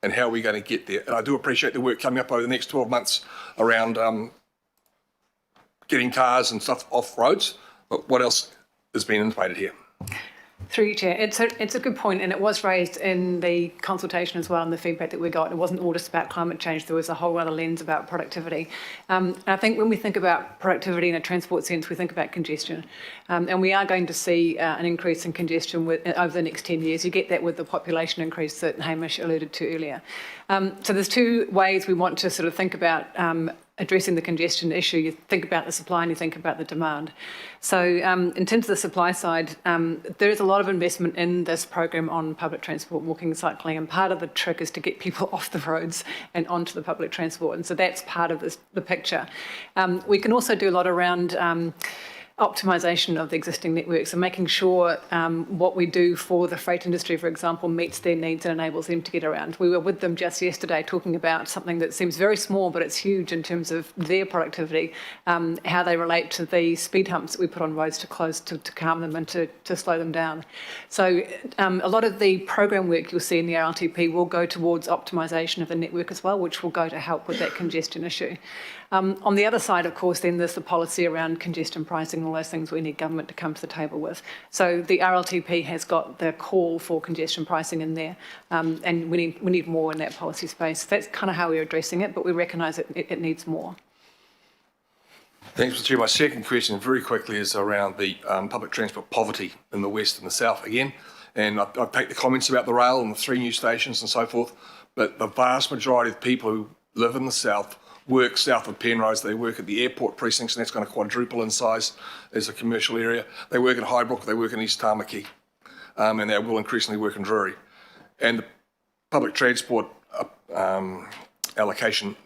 And how are we going to get there? And I do appreciate the work coming up over the next 12 months around getting cars and stuff off roads, but what else has been intimated here? Through you, Chair. It's a good point, and it was raised in the consultation as well, and the feedback that we got. It wasn't all just about climate change. There was a whole other lens about productivity. And I think when we think about productivity in a transport sense, we think about congestion. And we are going to see an increase in congestion over the next 10 years. You get that with the population increase that Hamish alluded to earlier. So there's 2 ways we want to sort of think about addressing the congestion issue. You think about the supply and you think about the demand. So in terms of the supply side, there is a lot of investment in this program on public transport, walking, cycling, and part of the trick is to get people off the roads and onto the public transport. And so that's part of the picture. We can also do a lot around optimisation of the existing networks and making sure what we do for the freight industry, for example, meets their needs and enables them to get around. We were with them just yesterday talking about something that seems very small, but it's huge in terms of their productivity, how they relate to the speed humps that we put on roads to close, to calm them and to slow them down. So a lot of the program work you'll see in the RLTP will go towards optimisation of the network as well, which will go to help with that congestion issue. On the other side, of course, then there's the policy around congestion pricing, all those things we need government to come to the table with. So the RLTP has got the call for congestion pricing in there, and we need more in that policy space. That's kind of how we're addressing it, but we recognise it needs more. Thanks, Mr. Chair. My second question, very quickly, is around the public transport poverty in the West and the South again. And I take the comments about the rail and the 3 new stations and so forth, but the vast majority of people who live in the South work south of Penrose. They work at the airport precincts, and that's going to quadruple in size as a commercial area. They work in Highbrook, they work in East Tamaki, and they will increasingly work in Drury. And the public transport allocation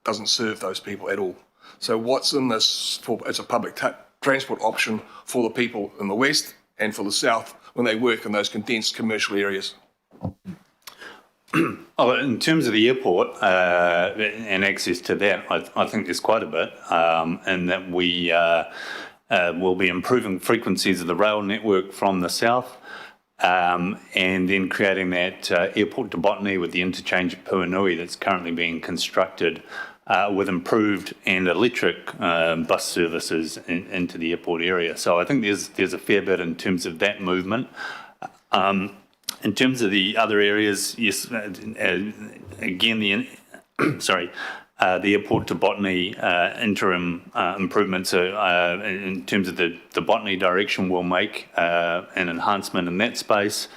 doesn't serve those people at all. So what's in this as a public transport option for the people in the West and for the South when they work in those condensed commercial areas? In terms of the airport and access to that, I think there's quite a bit, and that we will be improving frequencies of the rail network from the south, and then creating that airport to Botany with the interchange at Puanui that's currently being constructed with improved and electric bus services into the airport area. So I think there's a fair bit in terms of that movement. In terms of the other areas, yes, again, the airport to Botany interim improvements in terms of the Botany direction will make an enhancement in that space.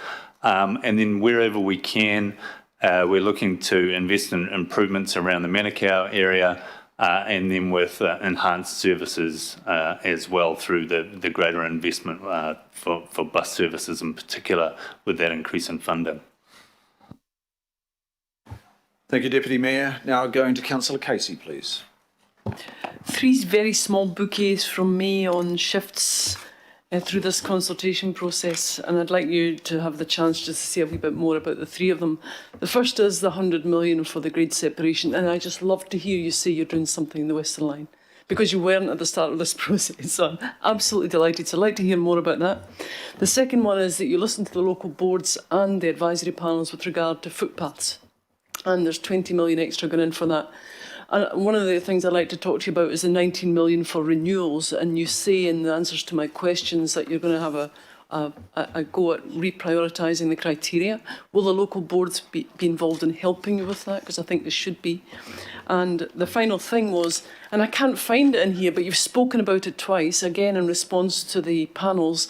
And then wherever we can, we're looking to invest in improvements around the Manukau area, and then with enhanced services as well through the greater investment for bus services in particular with that increase in funding. Thank you, Deputy Mayor. Now going to Councillor Casey, please. 3 very small bouquets from me on shifts through this consultation process, and I'd like you to have the chance just to say a wee bit more about the three of them. The first is the 100 million for the grade separation, and I just love to hear you say you're doing something in the Western Line, because you weren't at the start of this process, so I'm absolutely delighted. So I'd like to hear more about that. The second one is that you listen to the local boards and the advisory panels with regard to footpaths, and there's 20 million extra going in for that. And one of the things I'd like to talk to you about is the 19 million for renewals, and you say in the answers to my questions that you're going to have a go at reprioritising the criteria. Will the local boards be involved in helping you with that? Because I think they should be. And the final thing was, and I can't find it in here, but you've spoken about it twice, again in response to the panels,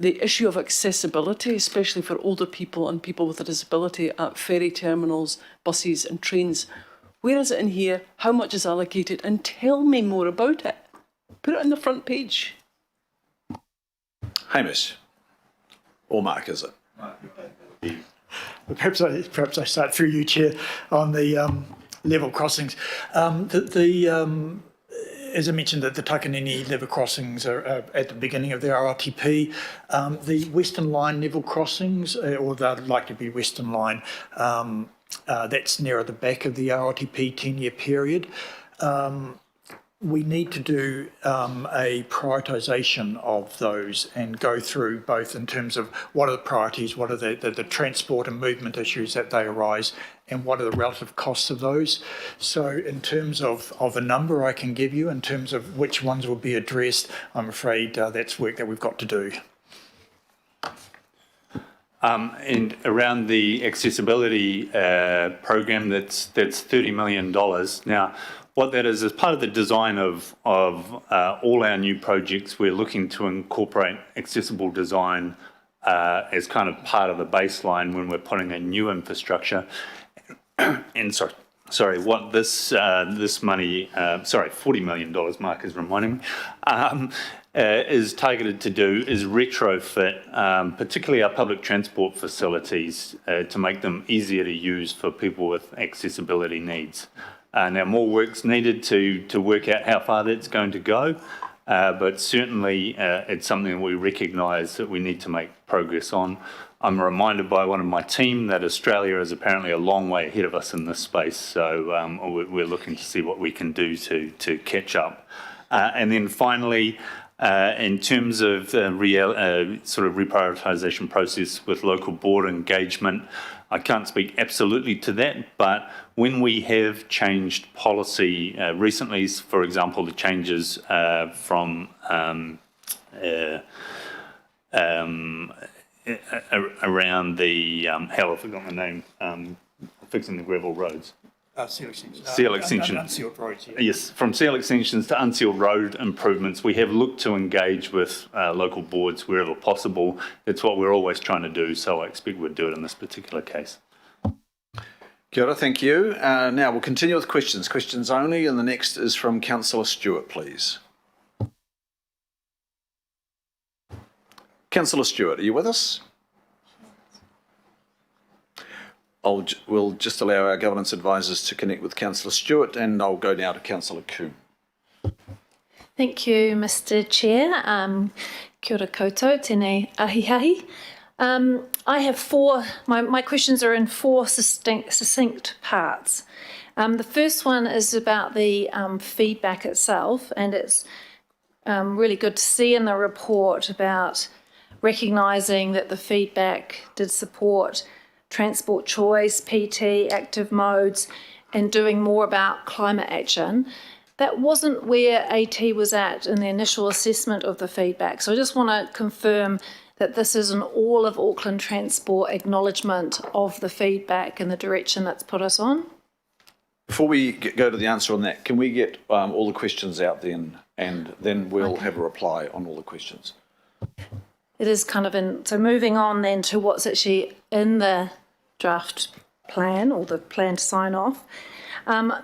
the issue of accessibility, especially for older people and people with a disability at ferry terminals, buses and trains. Where is it in here? How much is allocated? And tell me more about it. Put it on the front page. Hamish, or Mark, is it? Perhaps I start through you, Chair, on the level crossings. As I mentioned, the Takanini level crossings are at the beginning of the RRTP. The Western Line level crossings, or they're likely to be Western Line, that's nearer the back of the RRTP 10-year period. We need to do a prioritisation of those and go through both in terms of what are the priorities, what are the transport and movement issues that they arise, and what are the relative costs of those. So in terms of a number I can give you, in terms of which ones will be addressed, I'm afraid that's work that we've got to do. And around the accessibility program, that's $30 million. Now, what that is part of the design of all our new projects, we're looking to incorporate accessible design as kind of part of the baseline when we're putting in new infrastructure. And sorry, what this money, $40 million, Mark is reminding me, is targeted to do is retrofit, particularly our public transport facilities, to make them easier to use for people with accessibility needs. Now, more work's needed to work out how far that's going to go, but certainly it's something that we recognise that we need to make progress on. I'm reminded by one of my team that Australia is apparently a long way ahead of us in this space, so we're looking to see what we can do to catch up. And then finally, in terms of the sort of reprioritisation process with local board engagement, I can't speak absolutely to that, but when we have changed policy recently, for example, the changes from around the, hell, I forgot the name, fixing the gravel roads. Seal extensions. Seal extension. Unsealed roads, yeah. Yes, from seal extensions to unsealed road improvements, we have looked to engage with local boards wherever possible. It's what we're always trying to do, so I expect we'd do it in this particular case. Kia ora, thank you. Now we'll continue with questions. Questions only, and the next is from Councillor Stewart, please. Councillor Stewart, are you with us? We'll just allow our governance advisors to connect with Councillor Stewart, and I'll go now to Councillor Coombe. Thank you, Mr. Chair. Kia ora koutou, tēnei ahiahi. I have my questions are in four succinct parts. The first one is about the feedback itself, and it's really good to see in the report about recognising that the feedback did support transport choice, PT, active modes, and doing more about climate action. That wasn't where AT was at in the initial assessment of the feedback. So I just want to confirm that this is an all of Auckland Transport acknowledgement of the feedback and the direction that's put us on. Before we go to the answer on that, can we get all the questions out then, and then we'll have a reply on all the questions. It is kind of in, so moving on then to what's actually in the draft plan or the plan to sign off.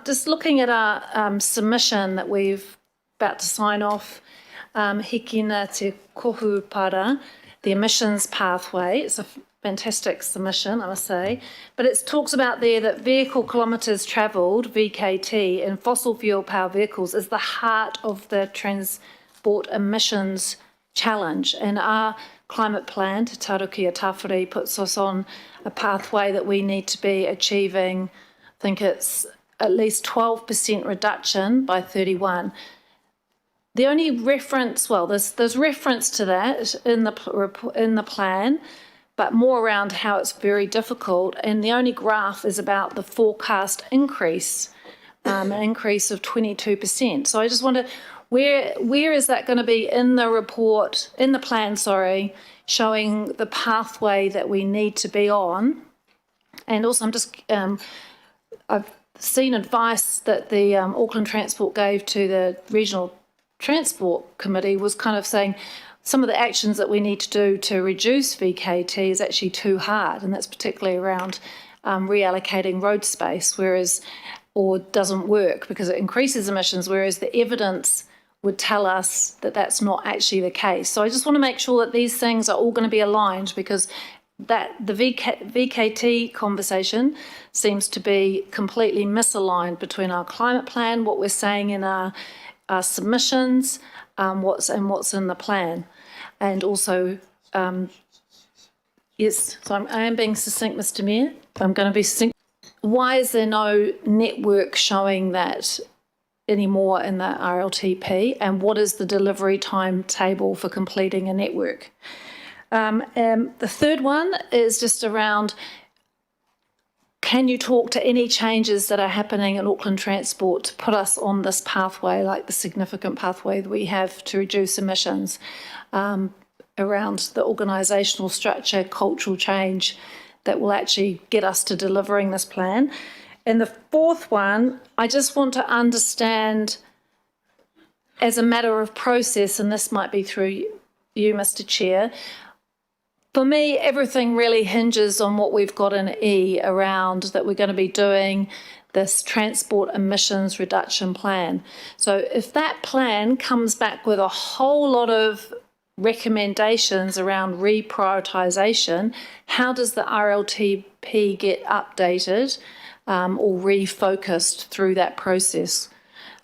Just looking at our submission that we've about to sign off, Hikina Te Kohu Para, the emissions pathway. It's a fantastic submission, I must say, but it talks about there that vehicle kilometres travelled, VKT, in fossil fuel powered vehicles is the heart of the transport emissions challenge. And our climate plan, Te Taruki a Tawhiri, puts us on a pathway that we need to be achieving, I think it's at least 12% reduction by 31. The only reference, well, there's reference to that in the plan, but more around how it's very difficult. And the only graph is about the forecast increase, an increase of 22%. So I just wonder, where is that going to be in the report, in the plan, sorry, showing the pathway that we need to be on? And also, I've seen advice that the Auckland Transport gave to the Regional Transport Committee was kind of saying some of the actions that we need to do to reduce VKT is actually too hard, and that's particularly around reallocating road space, or doesn't work because it increases emissions, whereas the evidence would tell us that that's not actually the case. So I just want to make sure that these things are all going to be aligned, because that the VKT conversation seems to be completely misaligned between our climate plan, what we're saying in our submissions, what's in the plan. And also, yes, so I am being succinct, Mr. Mayor. I'm going to be succinct. Why is there no network showing that anymore in the RLTP, and what is the delivery timetable for completing a network? The third one is just around, can you talk to any changes that are happening in Auckland Transport to put us on this pathway, like the significant pathway that we have to reduce emissions, around the organisational structure, cultural change that will actually get us to delivering this plan? And the fourth one, I just want to understand, as a matter of process, and this might be through you, Mr. Chair, for me, everything really hinges on what we've got in E around that we're going to be doing this transport emissions reduction plan. So if that plan comes back with a whole lot of recommendations around reprioritisation, how does the RLTP get updated or refocused through that process?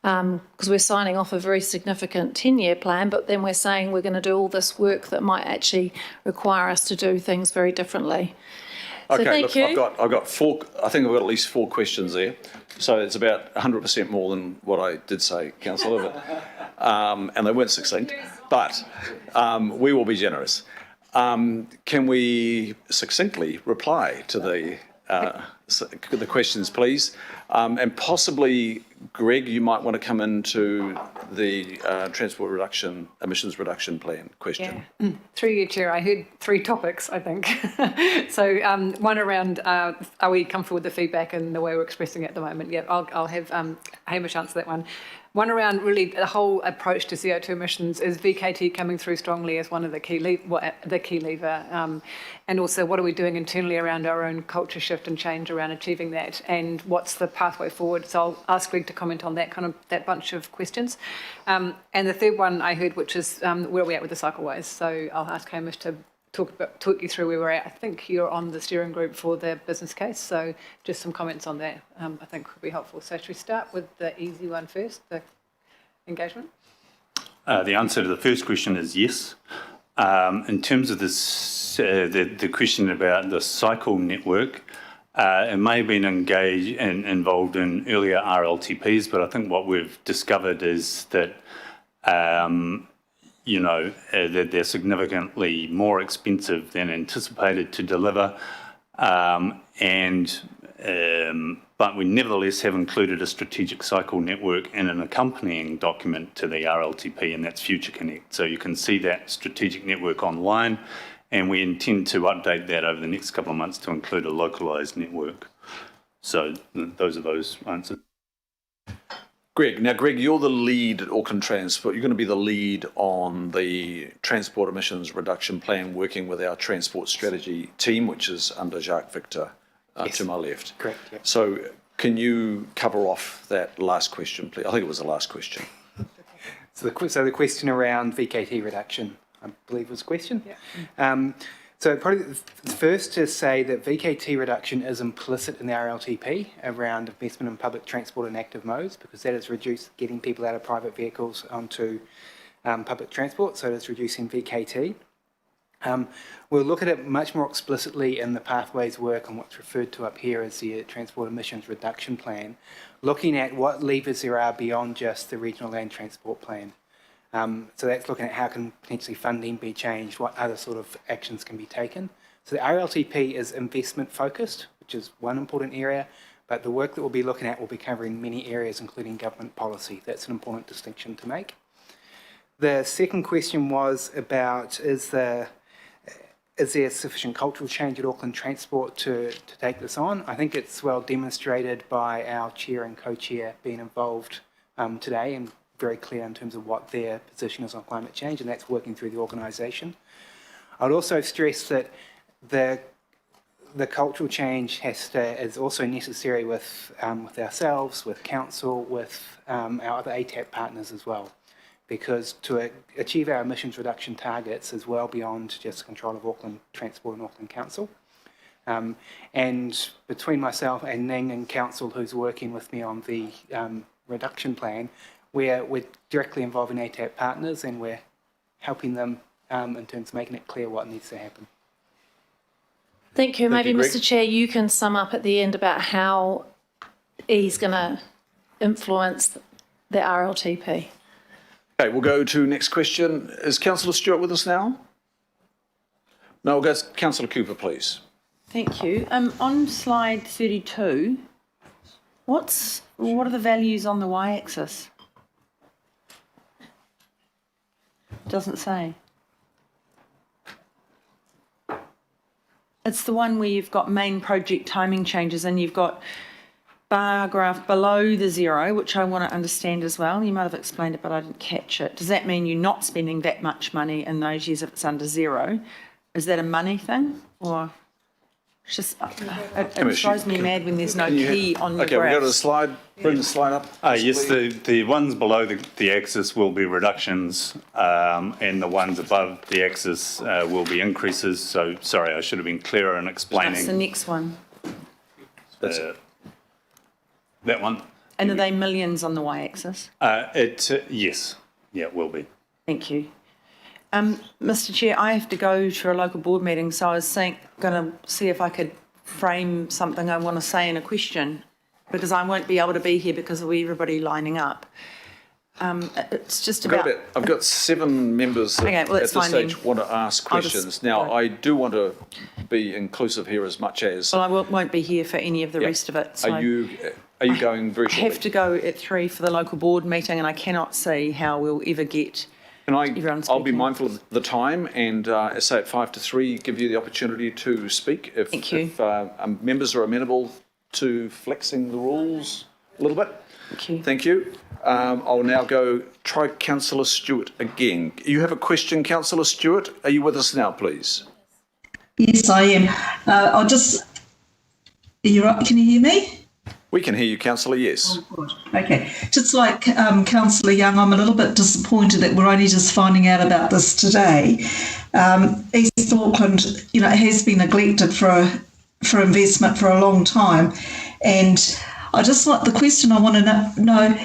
Because we're signing off a very significant 10-year plan, but then we're saying we're going to do all this work that might actually require us to do things very differently. Okay, so thank look, you. I've got four. I think I've got at least 4 questions there, so it's about 100% more than what I did say, Councillor. And they weren't succinct, but we will be generous. Can we succinctly reply to the questions, please? And possibly, Greg, you might want to come into the transport emissions reduction plan question. Yeah. Through you, Chair, I heard 3 topics, I think. So one around, are we comfortable with the feedback and the way we're expressing it at the moment? Yeah, I'll have Hamish answer that one. One around really the whole approach to CO2 emissions. Is VKT coming through strongly as one of the key lever? And also, what are we doing internally around our own culture shift and change around achieving that? And what's the pathway forward? So I'll ask Greg to comment on that bunch of questions. And the third one I heard, which is where are we at with the Cycleways? So I'll ask Hamish to talk you through where we're at. I think you're on the steering group for the business case, so just some comments on that I think would be helpful. So should we start with the easy one first, the engagement? The answer to the first question is yes. In terms of this, the question about the cycle network, it may have been engaged and involved in earlier RLTPs, but I think what we've discovered is that that they're significantly more expensive than anticipated to deliver, but we nevertheless have included a strategic cycle network in an accompanying document to the RLTP, and that's Future Connect. So you can see that strategic network online, and we intend to update that over the next couple of months to include a localised network. So those are those answers. Greg, you're the lead at Auckland Transport. You're going to be the lead on the transport emissions reduction plan, working with our transport strategy team, which is under Jacques Victor to my left. Correct. Yep. So can you cover off that last question, please? I think it was the last question. So the question around VKT reduction, I believe was the question. Yeah. So probably first to say that VKT reduction is implicit in the RLTP around investment in public transport and active modes, because that has reduced getting people out of private vehicles onto public transport, so it's reducing VKT. We'll look at it much more explicitly in the pathways work and what's referred to up here as the Transport Emissions Reduction Plan, looking at what levers there are beyond just the Regional Land Transport Plan. So that's looking at how can potentially funding be changed, what other sort of actions can be taken. So the RLTP is investment focused, which is one important area, but the work that we'll be looking at will be covering many areas, including government policy. That's an important distinction to make. The second question was about, is there sufficient cultural change at Auckland Transport to take this on? I think it's well demonstrated by our chair and co-chair being involved today and very clear in terms of what their position is on climate change, and that's working through the organisation. I'd also stress that the cultural change is also necessary with ourselves, with council, with our other ATAP partners as well, because to achieve our emissions reduction targets is well beyond just control of Auckland Transport and Auckland Council. And between myself and Ning and Council, who's working with me on the reduction plan, we're directly involving ATAP partners and we're helping them in terms of making it clear what needs to happen. Thank you. Maybe, Mr. Chair, you can sum up at the end about how he's going to influence the RLTP. Okay, we'll go to next question. Is Councillor Stewart with us now? No, we'll go to Councillor Cooper, please. Thank you. On slide 32, what are the values on the y-axis? Doesn't say. It's the one where you've got main project timing changes and you've got bar graph below the zero, which I want to understand as well. You might have explained it, but I didn't catch it. Does that mean you're not spending that much money in those years if it's under zero? Is that a money thing, or it's just it drives me mad when there's no key on your Okay, we'll graphs. go to the slide. Bring the slide up. Yes, the ones below the axis will be reductions, and the ones above the axis will be increases. So, sorry, I should have been clearer in explaining. That's the next one. That one. And are they millions on the y-axis? Yes, yeah, it will be. Thank you. Mr. Chair, I have to go to a local board meeting, so I was going to see if I could frame something I want to say in a question, because I won't be able to be here because of everybody lining up. It's just about... I've got 7 members that Okay, well, at this stage then. want to ask questions. Now, I do want to be inclusive here as much as... Well, I won't be here for any of the rest of it. So Are you going very shortly? I have to go at 3 for the local board meeting, and I cannot see how we'll ever get everyone speaking. I'll be mindful of the time and say at 5 to 3, give you the opportunity to speak. Thank you. If members are amenable to flexing the rules a little bit. Thank you. Thank you. I'll now try Councillor Stewart again. You have a question, Councillor Stewart? Are you with us now, please? Yes, I am. I'll just... Can you hear me? We can hear you, Councillor, yes. Oh, good. Okay. Just like Councillor Young, I'm a little bit disappointed that we're only just finding out about this today. East Auckland, has been neglected for investment for a long time. And I just like the question I want to know,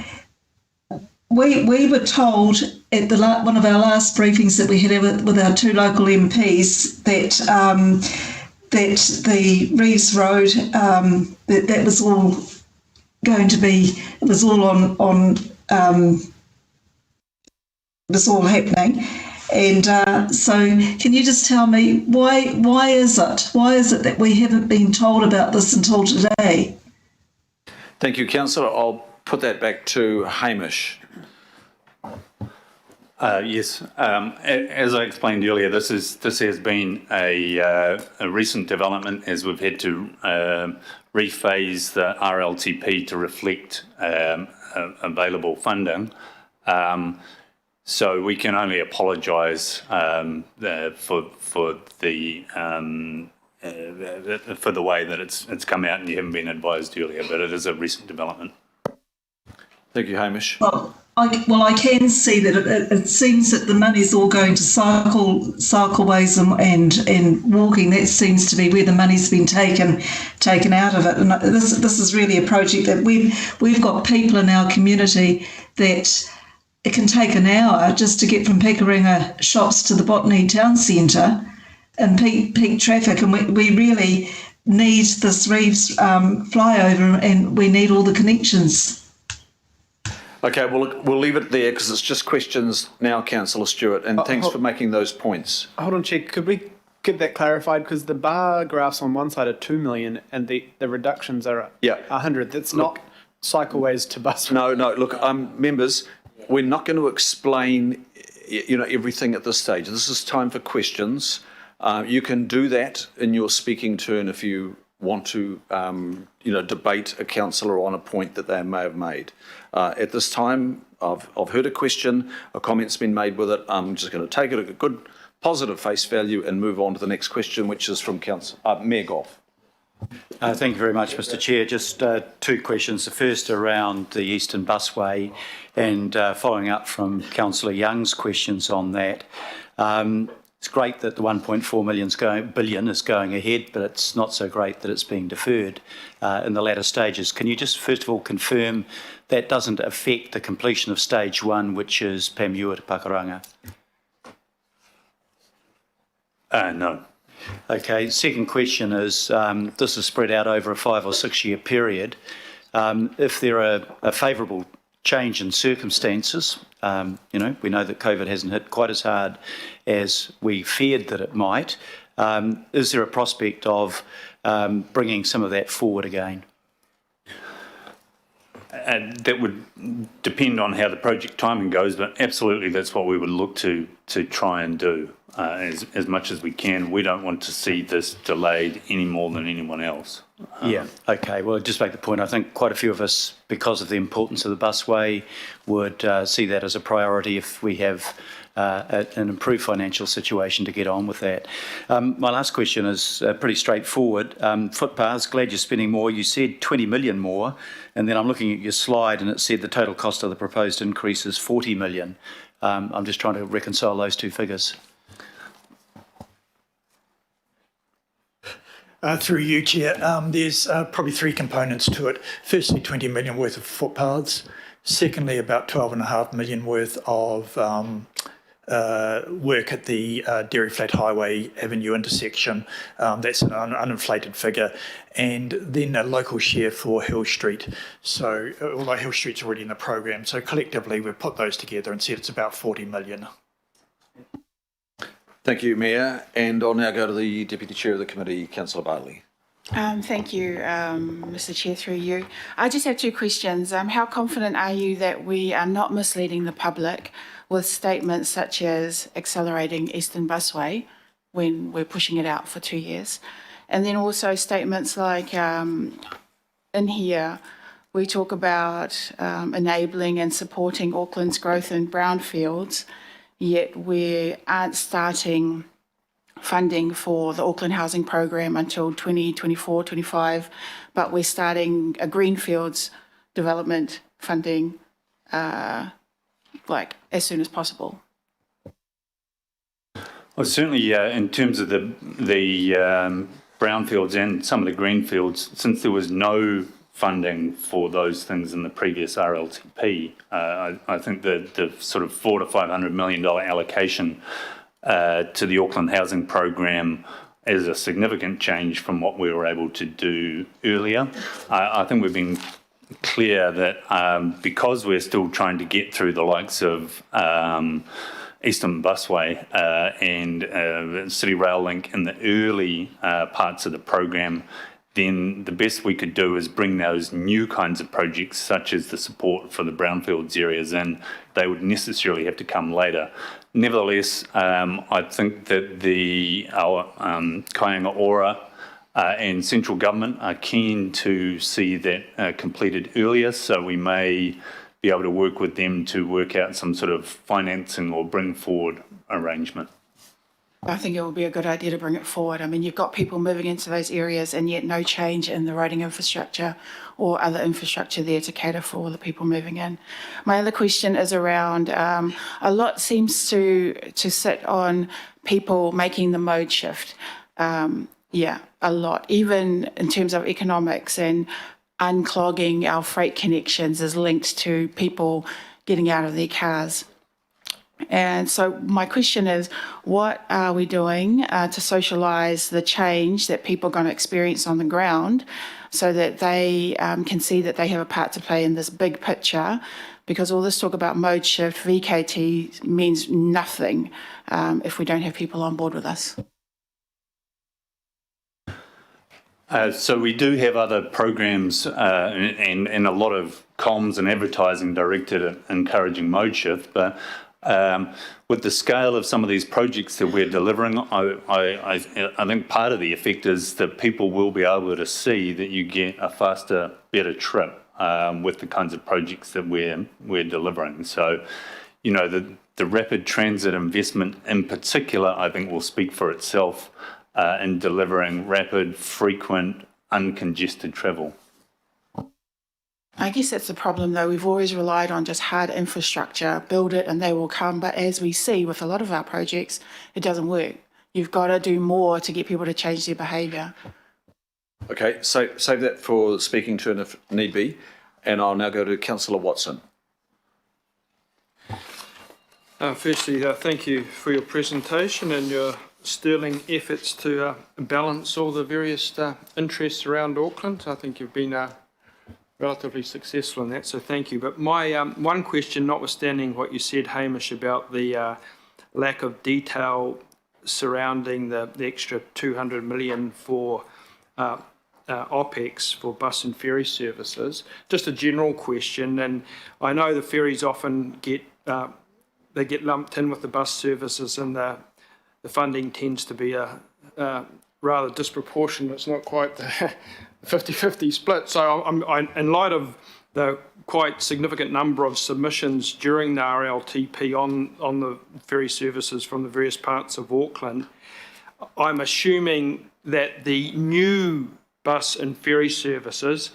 we were told at one of our last briefings that we had with our 2 local MPs that the Reeves Road, that was all going to be, it was all it was all happening. And so can you just tell me why is it that we haven't been told about this until today? Thank you, Councillor. I'll put that back to Hamish. Yes, as I explained earlier, this has been a recent development as we've had to rephase the RLTP to reflect available funding. So we can only apologise for the way that it's come out and you haven't been advised earlier, but it is a recent development. Thank you, Hamish. Well, I can see that it seems that the money's all going to cycleways and walking. That seems to be where the money's been taken out of it. And this is really a project that we've got people in our community that it can take an hour just to get from Pekaringa shops to the Botany Town Centre in peak traffic, and we really need this Reeves flyover, and we need all the connections. Okay, well, look, we'll leave it there because it's just questions now, Councillor Stewart, and thanks for making those points. Hold on, Chair. Could we get that clarified? Because the bar graphs on one side are 2 million and the reductions are 100. That's not cycleways to bus. No, look, members, we're not going to explain, everything at this stage. This is time for questions. You can do that in your speaking turn if you want to, debate a councillor on a point that they may have made. At this time, I've heard a question, a comment's been made with it. I'm just going to take it at a good, positive face value and move on to the next question, which is from Mayor Goff. Thank you very much, Mr. Chair. Just two questions. The first around the Eastern Busway, and following up from Councillor Young's questions on that. It's great that the 1.4 billion is going ahead, but it's not so great that it's being deferred in the latter stages. Can you just first of all confirm that doesn't affect the completion of stage 1, which is Pamua to Pakuranga? No. Okay, second question is, this is spread out over a 5 or 6 year period. If there are a favourable change in circumstances, we know that COVID hasn't hit quite as hard as we feared that it might. Is there a prospect of bringing some of that forward again? That would depend on how the project timing goes, but absolutely that's what we would look to try and do as much as we can. We don't want to see this delayed any more than anyone else. Yeah, okay. Well, just make the point, I think quite a few of us, because of the importance of the busway, would see that as a priority if we have an improved financial situation to get on with that. My last question is pretty straightforward. Footpaths, glad you're spending more. You said 20 million more, and then I'm looking at your slide and it said the total cost of the proposed increase is 40 million. I'm just trying to reconcile those two figures. Through you, Chair, there's probably three components to it. Firstly, 20 million worth of footpaths. Secondly, about 12.5 million worth of work at the Dairy Flat Highway Avenue intersection. That's an uninflated figure. And then a local share for Hill Street. So, although Hill Street's already in the program, so collectively we've put those together and said it's about 40 million. Thank you, Mayor. And I'll now go to the Deputy Chair of the Committee, Councillor Bartley. Thank you, Mr. Chair, through you. I just have two questions. How confident are you that we are not misleading the public with statements such as accelerating Eastern Busway when we're pushing it out for 2 years? And then also statements like in here, we talk about enabling and supporting Auckland's growth in brownfields, yet we aren't starting funding for the Auckland housing program until 2024-25, but we're starting a greenfields development funding as soon as possible. Well, certainly in terms of the brownfields and some of the greenfields, since there was no funding for those things in the previous RLTP, I think the sort of $400 to $500 million allocation to the Auckland housing program is a significant change from what we were able to do earlier. I think we've been clear that because we're still trying to get through the likes of Eastern Busway and City Rail Link in the early parts of the program, then the best we could do is bring those new kinds of projects, such as the support for the brownfields areas in. They would necessarily have to come later. Nevertheless, I think that our Kāinga Ora and central government are keen to see that completed earlier, so we may be able to work with them to work out some sort of financing or bring forward arrangement. I think it would be a good idea to bring it forward. I mean, you've got people moving into those areas and yet no change in the roading infrastructure or other infrastructure there to cater for all the people moving in. My other question is around, a lot seems to sit on people making the mode shift. Yeah, a lot, even in terms of economics, and unclogging our freight connections is linked to people getting out of their cars. And so my question is, what are we doing to socialise the change that people are going to experience on the ground so that they can see that they have a part to play in this big picture? Because all this talk about mode shift, VKT, means nothing if we don't have people on board with us. So we do have other programs and a lot of comms and advertising directed at encouraging mode shift, but with the scale of some of these projects that we're delivering, I think part of the effect is that people will be able to see that you get a faster, better trip with the kinds of projects that we're delivering. So, you know, the rapid transit investment in particular, I think will speak for itself in delivering rapid, frequent, uncongested travel. I guess that's the problem, though. We've always relied on just hard infrastructure, build it and they will come. But as we see with a lot of our projects, it doesn't work. You've got to do more to get people to change their behaviour. Okay, so save that for speaking to if need be. And I'll now go to Councillor Watson. Firstly, thank you for your presentation and your sterling efforts to balance all the various interests around Auckland. I think you've been relatively successful in that, so thank you. But my one question, notwithstanding what you said, Hamish, about the lack of detail surrounding the extra 200 million for OPEX for bus and ferry services, just a general question, and I know the ferries often get lumped in with the bus services, and the funding tends to be a rather disproportionate. It's not quite the 50-50 split. So I'm in light of the quite significant number of submissions during the RLTP on the ferry services from the various parts of Auckland, I'm assuming that the new bus and ferry services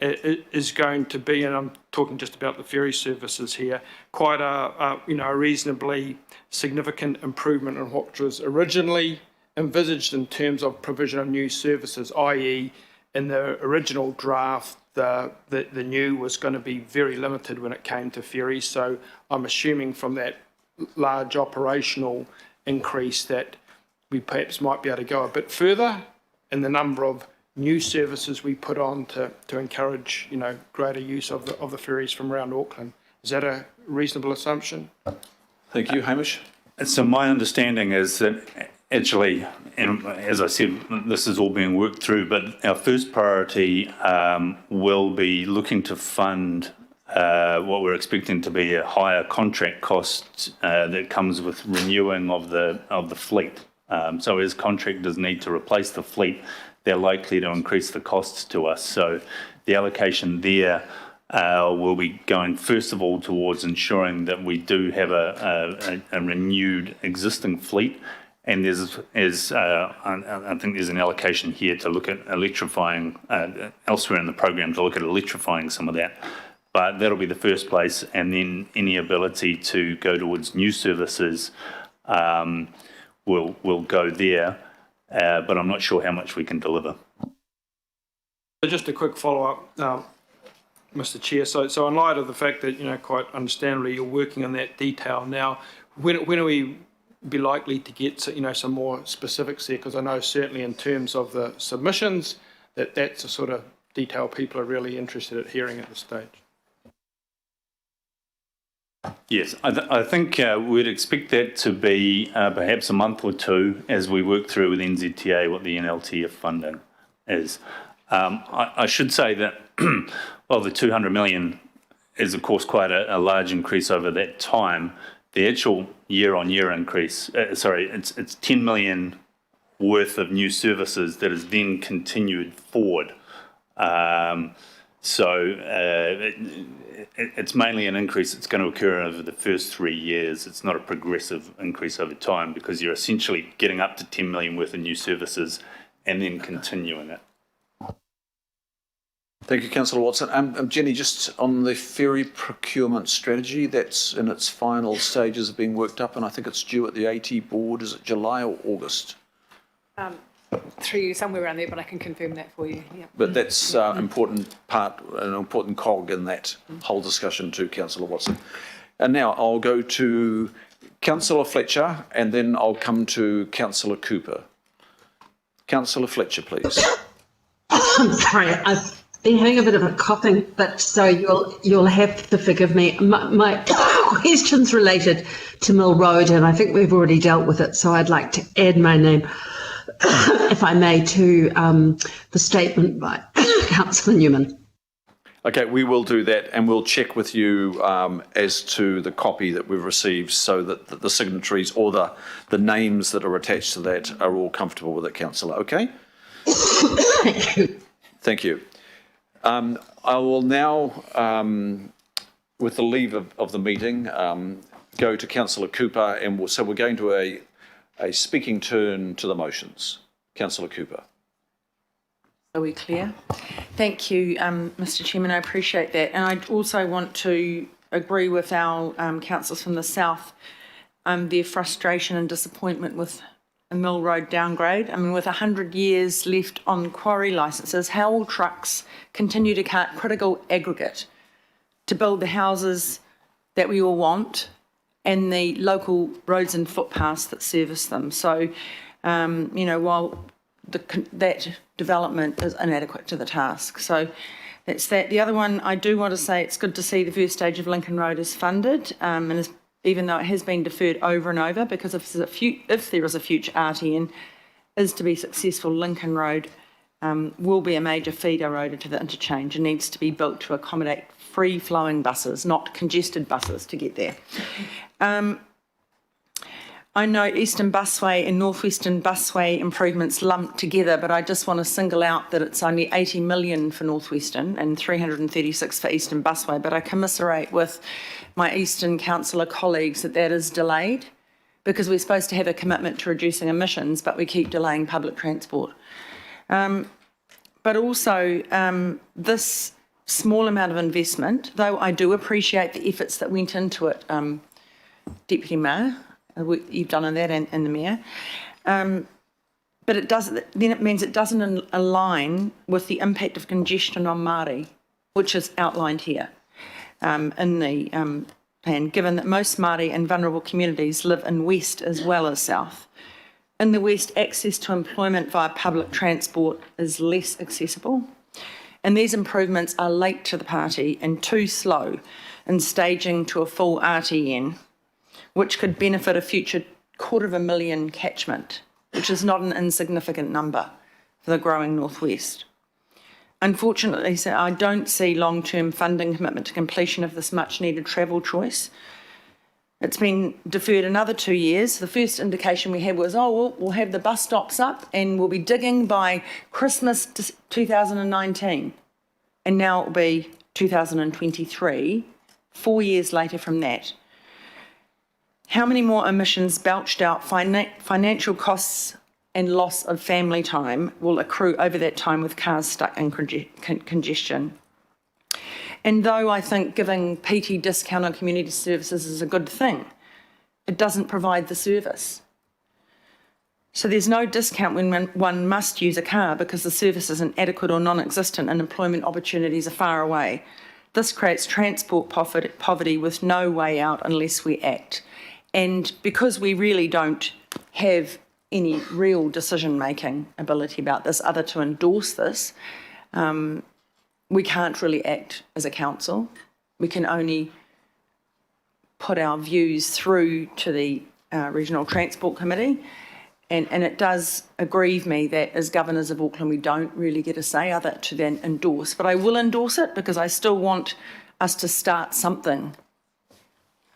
is going to be, and I'm talking just about the ferry services here, quite a reasonably significant improvement on what was originally envisaged in terms of provision of new services, i.e. in the original draft, the new was going to be very limited when it came to ferries. So I'm assuming from that large operational increase that we perhaps might be able to go a bit further in the number of new services we put on to encourage, greater use of the ferries from around Auckland. Is that a reasonable assumption? Thank you, Hamish. So my understanding is that actually, and as I said, this is all being worked through, but our first priority will be looking to fund what we're expecting to be a higher contract cost that comes with renewing of the fleet. So as contractors need to replace the fleet, they're likely to increase the costs to us. So the allocation there will be going first of all towards ensuring that we do have a renewed existing fleet. And I think there's an allocation here to look at electrifying, elsewhere in the program to look at electrifying some of that. But that'll be the first place, and then any ability to go towards new services will go there, but I'm not sure how much we can deliver. Just a quick follow-up, Mr. Chair. So in light of the fact that, quite understandably, you're working on that detail now, when are we be likely to get some more specifics there? Because I know certainly in terms of the submissions that's the sort of detail people are really interested in hearing at this stage. Yes, I think we'd expect that to be perhaps a month or two as we work through with NZTA what the NLTF funding is. I should say that while the 200 million is of course quite a large increase over that time, the actual year-on-year increase, it's 10 million worth of new services that is then continued forward. It's mainly an increase that's going to occur over the first 3 years. It's not a progressive increase over time because you're essentially getting up to 10 million worth of new services and then continuing it. Thank you, Councillor Watson. Jenny, just on the ferry procurement strategy, that's in its final stages of being worked up, and I think it's due at the AT board. Is it July or August? through you somewhere around there, but I can confirm that for you. Yeah. But that's an important cog in that whole discussion too, Councillor Watson. And now I'll go to Councillor Fletcher, and then I'll come to Councillor Cooper. Councillor Fletcher, please. I'm sorry, I've been having a bit of a coughing, but so you'll have to forgive me. My question's related to Mill Road, and I think we've already dealt with it, so I'd like to add my name, if I may, to the statement by Councillor Newman. Okay, we will do that, and we'll check with you as to the copy that we've received, so that the signatories or the names that are attached to that are all comfortable with it, Councillor. Okay? Thank you. Thank you. I will now, with the leave of the meeting, go to Councillor Cooper, and so we're going to a speaking turn to the motions. Councillor Cooper. Are we clear? Thank you, Mr. Chairman. I appreciate that. And I also want to agree with our councillors from the south, their frustration and disappointment with a Mill Road downgrade. I mean, with 100 years left on quarry licences, how will trucks continue to cart critical aggregate to build the houses that we all want and the local roads and footpaths that service them? So, while that development is inadequate to the task. So that's that. The other one, I do want to say it's good to see the first stage of Lincoln Road is funded, and even though it has been deferred over and over, because if there is a future RTN is to be successful, Lincoln Road will be a major feeder road into the interchange and needs to be built to accommodate free-flowing buses, not congested buses to get there. I know Eastern Busway and Northwestern Busway improvements lumped together, but I just want to single out that it's only 80 million for Northwestern and 336 for Eastern Busway, but I commiserate with my Eastern councillor colleagues that is delayed, because we're supposed to have a commitment to reducing emissions, but we keep delaying public transport. But also, this small amount of investment, though I do appreciate the efforts that went into it, Deputy Mayor, you've done on that and the Mayor, but it means it doesn't align with the impact of congestion on Māori, which is outlined here in the plan, given that most Māori and vulnerable communities live in West as well as South. In the West, access to employment via public transport is less accessible, and these improvements are late to the party and too slow in staging to a full RTN, which could benefit a future 250,000 catchment, which is not an insignificant number for the growing Northwest. Unfortunately, so I don't see long-term funding commitment to completion of this much-needed travel choice. It's been deferred another 2 years. The first indication we had was, we'll have the bus stops up and we'll be digging by Christmas 2019. And now it'll be 2023, 4 years later from that. How many more emissions belched out, financial costs and loss of family time will accrue over that time with cars stuck in congestion? And though I think giving PT discount on community services is a good thing, it doesn't provide the service. So there's no discount when one must use a car because the service isn't adequate or non-existent and employment opportunities are far away. This creates transport poverty with no way out unless we act. And because we really don't have any real decision-making ability about this other to endorse this, we can't really act as a council. We can only put our views through to the Regional Transport Committee. And it does aggrieve me that as governors of Auckland, we don't really get a say other to then endorse. But I will endorse it because I still want us to start something.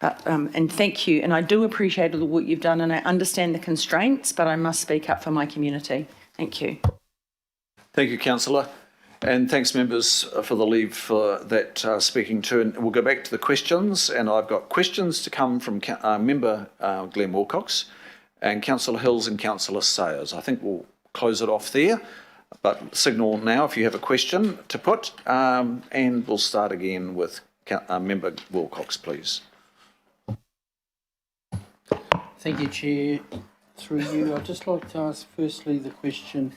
And thank you. And I do appreciate all the work you've done and I understand the constraints, but I must speak up for my community. Thank you. Thank you, Councillor. And thanks, members, for the leave for that speaking turn. We'll go back to the questions, and I've got questions to come from Member Glenn Wilcox and Councillor Hills and Councillor Sayers. I think we'll close it off there, but signal now if you have a question to put, and we'll start again with Member Wilcox, please. Thank you, Chair. Through you, I'd just like to ask firstly the question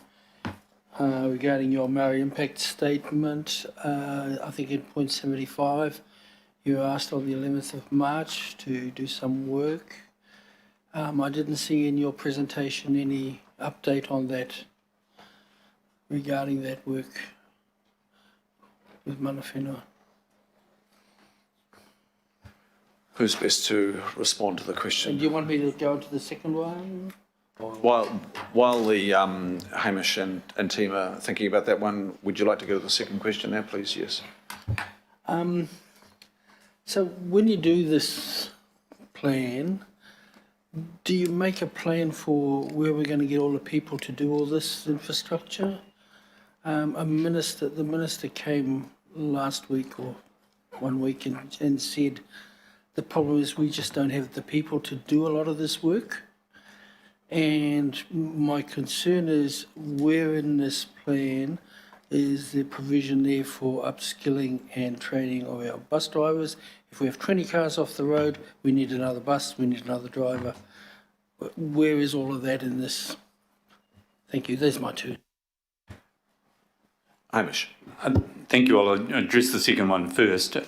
regarding your Maori impact statement. I think in point 75, you were asked on the 11th of March to do some work. I didn't see in your presentation any update on that regarding that work with mana whenua. Who's best to respond to the question? And do you want me to go into the second one? While the Hamish and team are thinking about that one, would you like to go to the second question now, please? Yes. So when you do this plan, do you make a plan for where we're going to get all the people to do all this infrastructure? The minister came last week or 1 week and said the problem is we just don't have the people to do a lot of this work. And my concern is where in this plan is the provision there for upskilling and training of our bus drivers. If we have 20 cars off the road, we need another bus, we need another driver. Where is all of that in this? Thank you. There's my two. Hamish. Thank you. I'll address the second one first.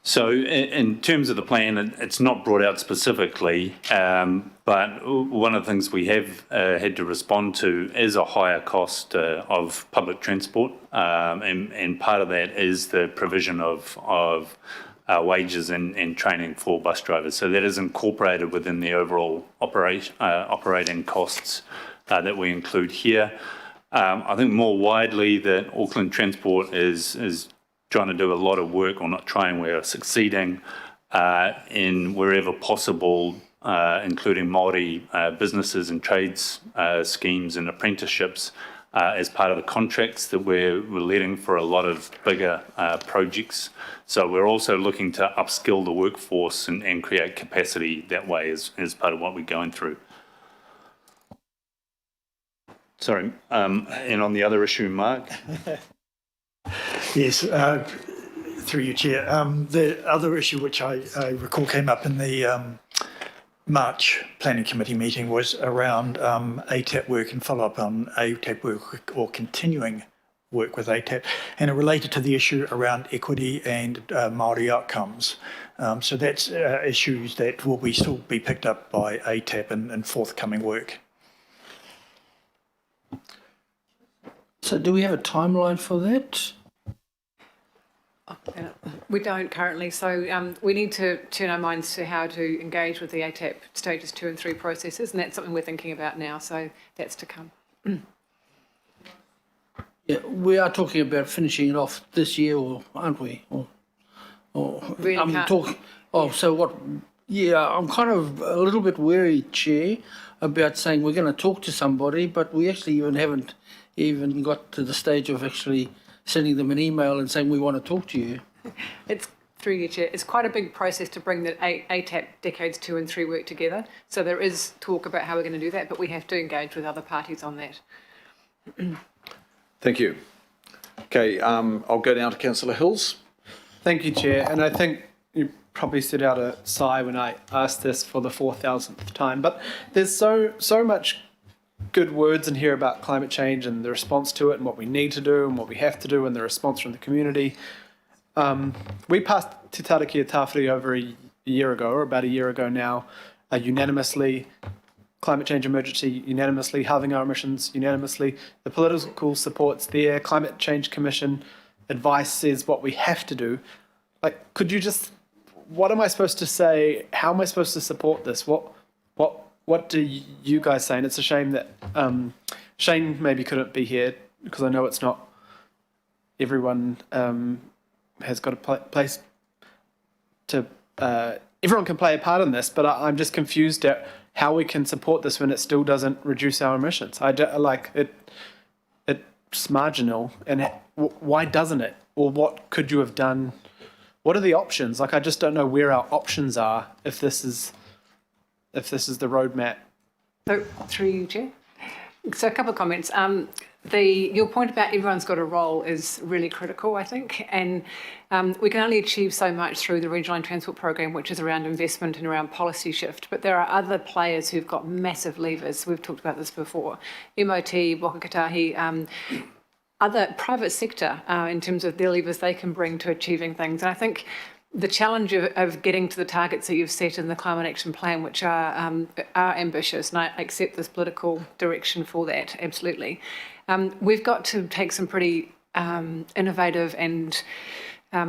So in terms of the plan, it's not brought out specifically, but one of the things we have had to respond to is a higher cost of public transport, and part of that is the provision of wages and training for bus drivers. So that is incorporated within the overall operating costs that we include here. I think more widely that Auckland Transport is trying to do a lot of work, or not trying, we are succeeding in wherever possible, including Māori businesses and trades schemes and apprenticeships as part of the contracts that we're letting for a lot of bigger projects. So we're also looking to upskill the workforce and create capacity that way as part of what we're going through. Sorry, and on the other issue, Mark? Yes, through you, Chair. The other issue which I recall came up in the March Planning Committee meeting was around ATAP work and follow-up on ATAP work or continuing work with ATAP, and it related to the issue around equity and Māori outcomes. So that's issues that will still be picked up by ATAP in forthcoming work. So do we have a timeline for that? We don't currently, so we need to turn our minds to how to engage with the ATAP stages 2 and 3 processes, and that's something we're thinking about now, so that's to come. Yeah, we are talking about finishing it off this year, aren't we? Really so what? Yeah, I'm kind of a little bit wary, Chair, about saying we're going to talk to somebody, but we actually haven't even got to the stage of actually sending them an email and saying we want to talk to you. It's through you, Chair. It's quite a big process to bring the ATAP decades 2 and 3 work together. So there is talk about how we're going to do that, but we have to engage with other parties on that. Thank you. Okay, I'll go down to Councillor Hills. Thank you, Chair. And I think you probably set out a sigh when I asked this for the 4,000th time, but there's so much good words in here about climate change and the response to it and what we need to do and what we have to do and the response from the community. We passed Te Tarakia Tāwhiri over a year ago, or about a year ago now, unanimously, climate change emergency unanimously, halving our emissions unanimously. The political support's there, Climate Change Commission advice says what we have to do. Like, could you just, what am I supposed to say? How am I supposed to support this? What do you guys say? And it's a shame that Shane maybe couldn't be here, because I know it's not everyone has got a place to, everyone can play a part in this, but I'm just confused at how we can support this when it still doesn't reduce our emissions. It's marginal, and why doesn't it? Or what could you have done? What are the options? I just don't know where our options are if this is the roadmap. So through you, Chair. So a couple of comments. Your point about everyone's got a role is really critical, I think, and we can only achieve so much through the Regional Line Transport Program, which is around investment and around policy shift, but there are other players who've got massive levers. We've talked about this before. MOT, Waka Kotahi, other private sector in terms of their levers they can bring to achieving things. And I think the challenge of getting to the targets that you've set in the Climate Action Plan, which are ambitious, and I accept this political direction for that, absolutely. We've got to take some pretty innovative and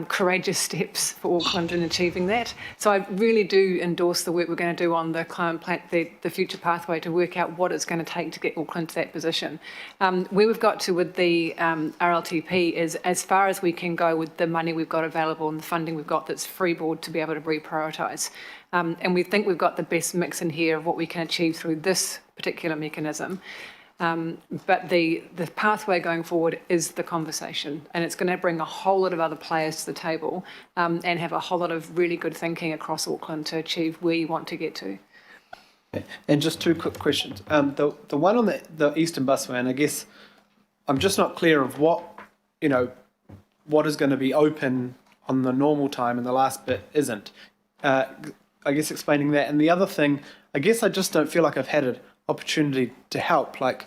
courageous steps for Auckland in achieving that. So I really do endorse the work we're going to do on the climate plan, the future pathway, to work out what it's going to take to get Auckland to that position. Where we've got to with the RLTP is as far as we can go with the money we've got available and the funding we've got that's freeboard to be able to reprioritise. And we think we've got the best mix in here of what we can achieve through this particular mechanism. But the pathway going forward is the conversation, and it's going to bring a whole lot of other players to the table and have a whole lot of really good thinking across Auckland to achieve where you want to get to. And just two quick questions. The one on the Eastern Busway, and I guess I'm just not clear of what is going to be open on the normal time and the last bit isn't. I guess explaining that. And the other thing, I guess I just don't feel like I've had an opportunity to help. Like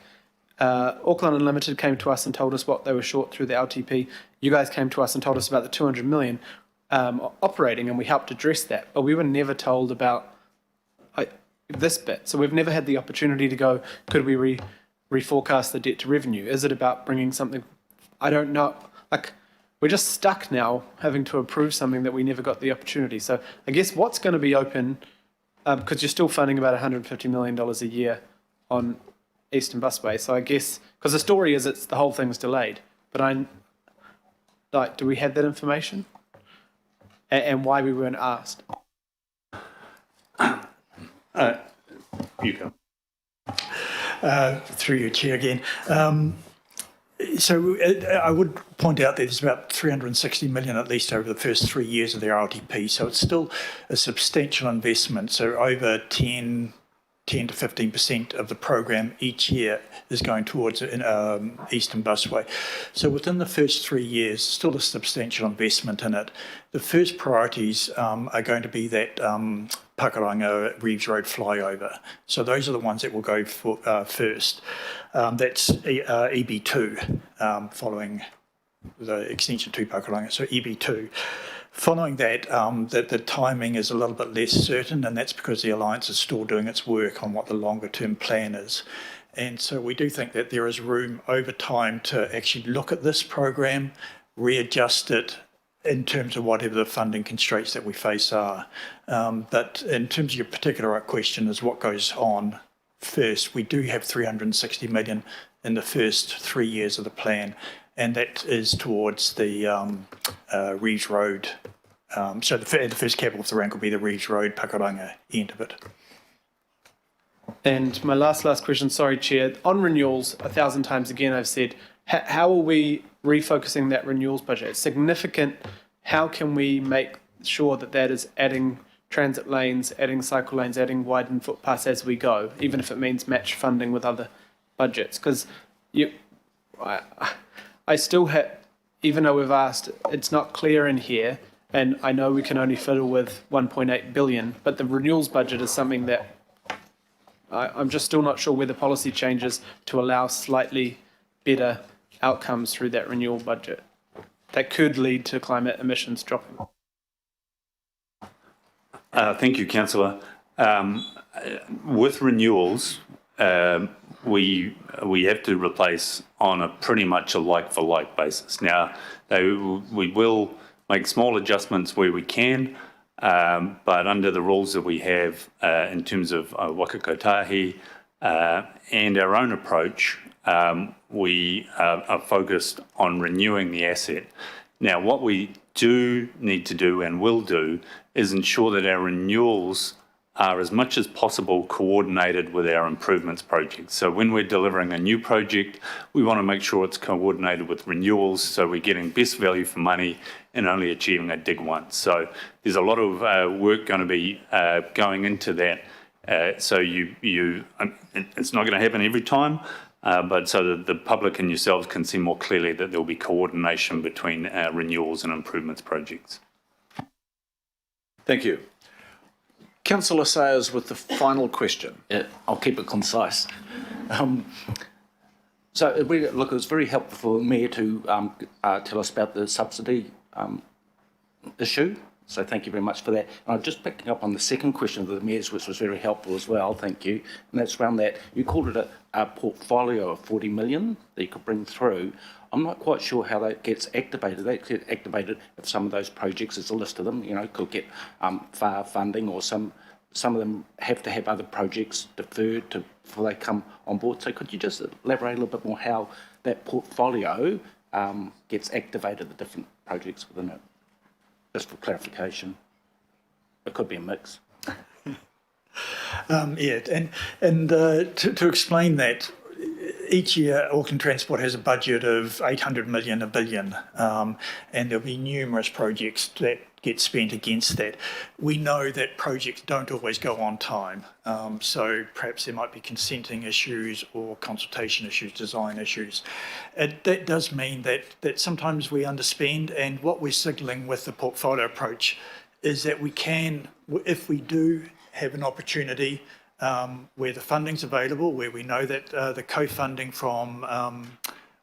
Auckland Unlimited came to us and told us what they were short through the LTP. You guys came to us and told us about the 200 million operating, and we helped address that. But we were never told about this bit. So we've never had the opportunity to go, could we reforecast the debt to revenue? Is it about bringing something? I don't know. Like, we're just stuck now having to approve something that we never got the opportunity. So I guess what's going to be open, because you're still funding about $150 million a year on Eastern Busway. So I guess, because the story is the whole thing's delayed. But do we have that information? And why we weren't asked? You go. Through your chair again. So I would point out that there's about 360 million at least over the first 3 years of the RLTP. So it's still a substantial investment. So over 10 to 15% of the program each year is going towards Eastern Busway. So within the first 3 years, still a substantial investment in it. The first priorities are going to be that Pakuranga Reeves Road flyover. So those are the ones that will go for, first. That's EB2, following the extension to Pakuranga, so EB2. Following that, the timing is a little bit less certain, and that's because the Alliance is still doing its work on what the longer term plan is. And so we do think that there is room over time to actually look at this program, readjust it in terms of whatever the funding constraints that we face are. But in terms of your particular question is what goes on first, we do have 360 million in the first 3 years of the plan, and that is towards the Reeves Road. So the first capital of the rank will be the Reeves Road, Pakuranga end of it. And my last question, sorry, Chair, on renewals, 1,000 times again I've said, how are we refocusing that renewals budget? It's significant. How can we make sure that is adding transit lanes, adding cycle lanes, adding widened footpaths as we go, even if it means match funding with other budgets? Because I still have, even though we've asked, it's not clear in here, and I know we can only fiddle with 1.8 billion, but the renewals budget is something that I'm just still not sure where the policy changes to allow slightly better outcomes through that renewal budget that could lead to climate emissions dropping. Thank you, Councillor. With renewals, we have to replace on a pretty much a like-for-like basis. Now, we will make small adjustments where we can, but under the rules that we have in terms of Waka Kotahi and our own approach, we are focused on renewing the asset. Now, what we do need to do and will do is ensure that our renewals are as much as possible coordinated with our improvements projects. So when we're delivering a new project, we want to make sure it's coordinated with renewals so we're getting best value for money and only achieving a dig once. So there's a lot of work going to be going into that So it's not going to happen every time, but so that the public and yourselves can see more clearly that there will be coordination between renewals and improvements projects. Thank you. Councillor Sayers with the final question. Yeah, I'll keep it concise. So it was very helpful for Mayor to tell us about the subsidy issue. So thank you very much for that. And I'm just picking up on the second question of the Mayor's, which was very helpful as well, thank you. And that's around that, you called it a portfolio of 40 million that you could bring through. I'm not quite sure how that gets activated. That gets activated if some of those projects, there's a list of them, could get FAR funding, or some of them have to have other projects deferred before they come on board. So could you just elaborate a little bit more how that portfolio gets activated, the different projects within it? Just for clarification. It could be a mix. To explain that, each year Auckland Transport has a budget of 800 million, $1 billion, and there'll be numerous projects that get spent against that. We know that projects don't always go on time, so perhaps there might be consenting issues or consultation issues, design issues. That does mean that sometimes we underspend, and what we're signalling with the portfolio approach is that we can, if we do have an opportunity where the funding's available, where we know that the co-funding from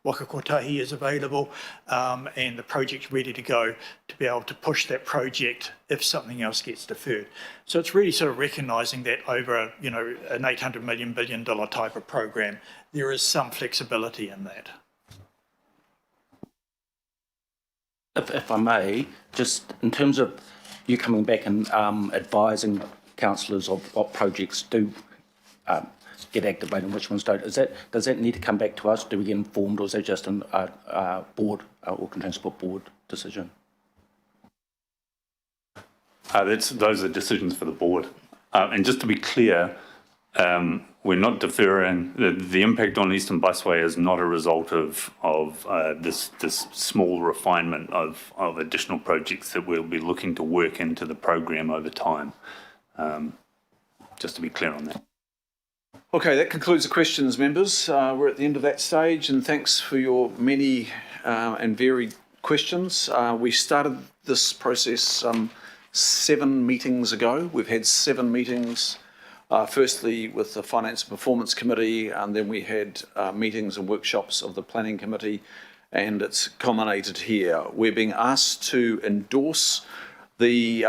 Waka Kotahi is available and the project's ready to go, to be able to push that project if something else gets deferred. So it's really sort of recognising that over an 800 million, $1 billion type of program, there is some flexibility in that. If I may, just in terms of you coming back and advising councillors of what projects do get activated and which ones don't, does that need to come back to us? Do we get informed, or is that just a board, Auckland Transport Board decision? Those are decisions for the board. And just to be clear, we're not deferring. The impact on Eastern Busway is not a result of this small refinement of additional projects that we'll be looking to work into the program over time. Just to be clear on that. Okay, that concludes the questions, members. We're at the end of that stage, and thanks for your many and varied questions. We started this process 7 meetings ago. We've had 7 meetings, firstly with the Finance and Performance Committee, and then we had meetings and workshops of the Planning Committee, and it's culminated here. We're being asked to endorse the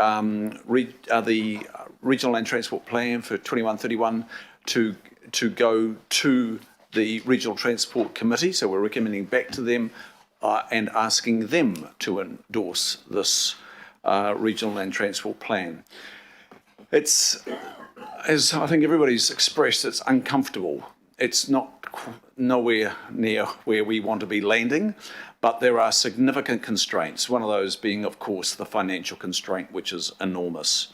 Regional Land Transport Plan for 21-31 to go to the Regional Transport Committee. So we're recommending back to them and asking them to endorse this Regional Land Transport Plan. It's, as I think everybody's expressed, it's uncomfortable. It's nowhere near where we want to be landing, but there are significant constraints, one of those being, of course, the financial constraint, which is enormous.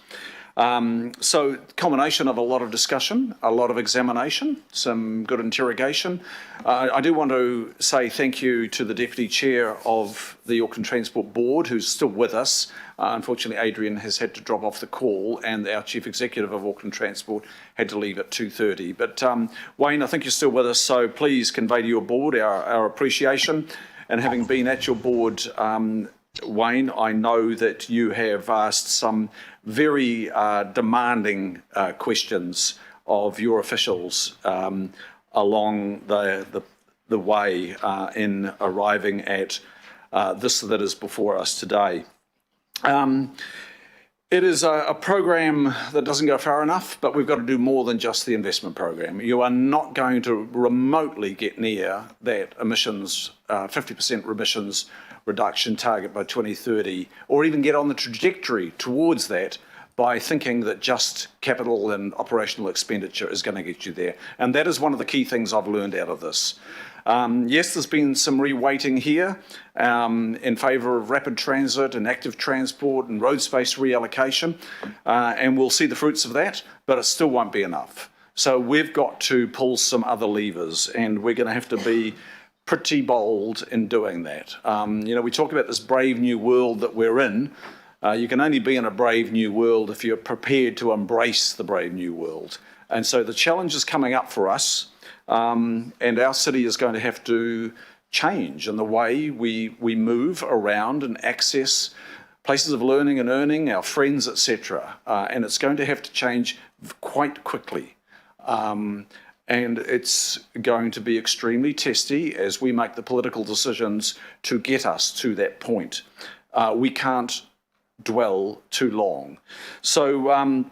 So combination of a lot of discussion, a lot of examination, some good interrogation. I do want to say thank you to the Deputy Chair of the Auckland Transport Board, who's still with us. Unfortunately, Adrian has had to drop off the call, and our Chief Executive of Auckland Transport had to leave at 2:30. But Wayne, I think you're still with us, so please convey to your board our appreciation. And having been at your board, Wayne, I know that you have asked some very demanding questions of your officials along the way in arriving at this that is before us today. It is a program that doesn't go far enough, but we've got to do more than just the investment program. You are not going to remotely get near that emissions, 50% emissions reduction target by 2030, or even get on the trajectory towards that by thinking that just capital and operational expenditure is going to get you there. And that is one of the key things I've learned out of this. Yes, there's been some reweighting here in favour of rapid transit and active transport and road space reallocation, and we'll see the fruits of that, but it still won't be enough. So we've got to pull some other levers, and we're going to have to be pretty bold in doing that. We talk about this brave new world that we're in. You can only be in a brave new world if you're prepared to embrace the brave new world. And so the challenge is coming up for us, and our city is going to have to change in the way we move around and access places of learning and earning, our friends, etc. And it's going to have to change quite quickly. And it's going to be extremely testy as we make the political decisions to get us to that point. We can't dwell too long. So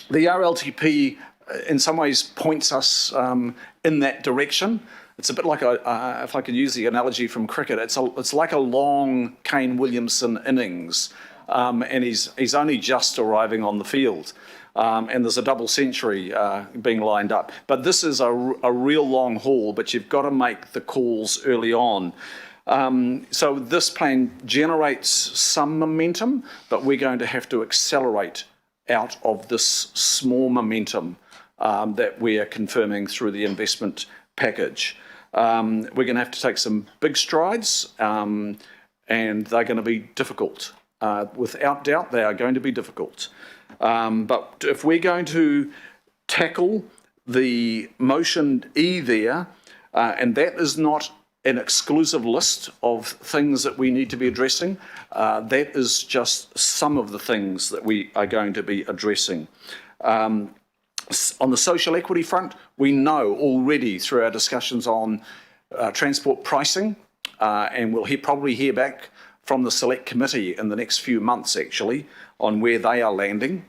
the RLTP in some ways points us in that direction. It's a bit like if I could use the analogy from cricket, it's like a long Kane Williamson innings, and he's only just arriving on the field. And there's a double century being lined up. But this is a real long haul, but you've got to make the calls early on. So this plan generates some momentum, but we're going to have to accelerate out of this small momentum that we are confirming through the investment package. We're going to have to take some big strides, and they're going to be difficult. Without doubt, they are going to be difficult. But if we're going to tackle the motion E there, and that is not an exclusive list of things that we need to be addressing, that is just some of the things that we are going to be addressing. On the social equity front, we know already through our discussions on transport pricing, and we'll probably hear back from the Select Committee in the next few months, actually, on where they are landing,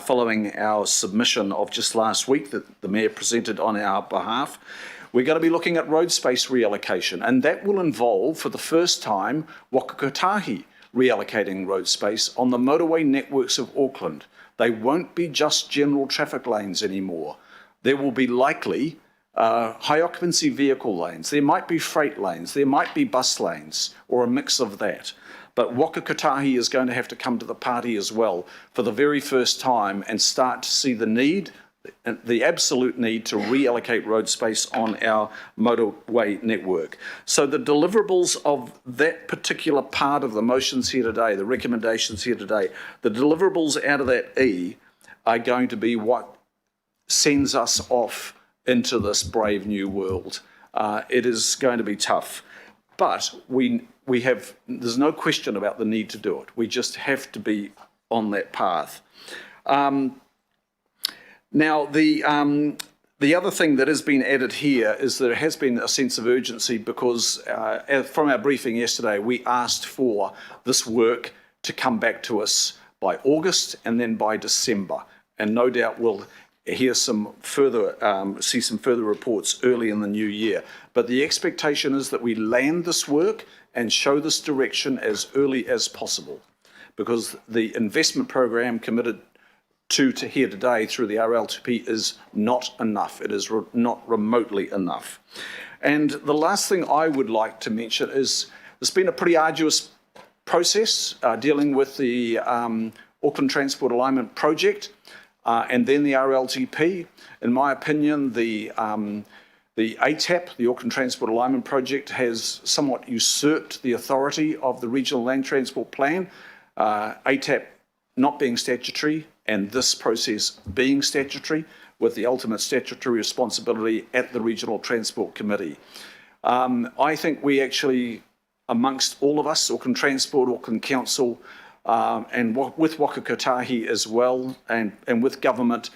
following our submission of just last week that the Mayor presented on our behalf. We're going to be looking at road space reallocation, and that will involve, for the first time, Waka Kotahi reallocating road space on the motorway networks of Auckland. They won't be just general traffic lanes anymore. There will be likely high occupancy vehicle lanes. There might be freight lanes. There might be bus lanes, or a mix of that. But Waka Kotahi is going to have to come to the party as well for the very first time and start to see the need, the absolute need to reallocate road space on our motorway network. So the deliverables of that particular part of the motions here today, the recommendations here today, the deliverables out of that E are going to be what sends us off into this brave new world. It is going to be tough, but there's no question about the need to do it. We just have to be on that path. Now, the other thing that has been added here is there has been a sense of urgency because from our briefing yesterday, we asked for this work to come back to us by August and then by December. And no doubt we'll hear some further, see some further reports early in the new year. But the expectation is that we land this work and show this direction as early as possible, because the investment program committed to here today through the RLTP is not enough. It is not remotely enough. And the last thing I would like to mention is it's been a pretty arduous process dealing with the Auckland Transport Alignment Project and then the RLTP. In my opinion, the ATAP, the Auckland Transport Alignment Project, has somewhat usurped the authority of the Regional Land Transport Plan. ATAP not being statutory and this process being statutory, with the ultimate statutory responsibility at the Regional Transport Committee. I think we actually, amongst all of us, Auckland Transport, Auckland Council, and with Waka Kotahi as well, and with government,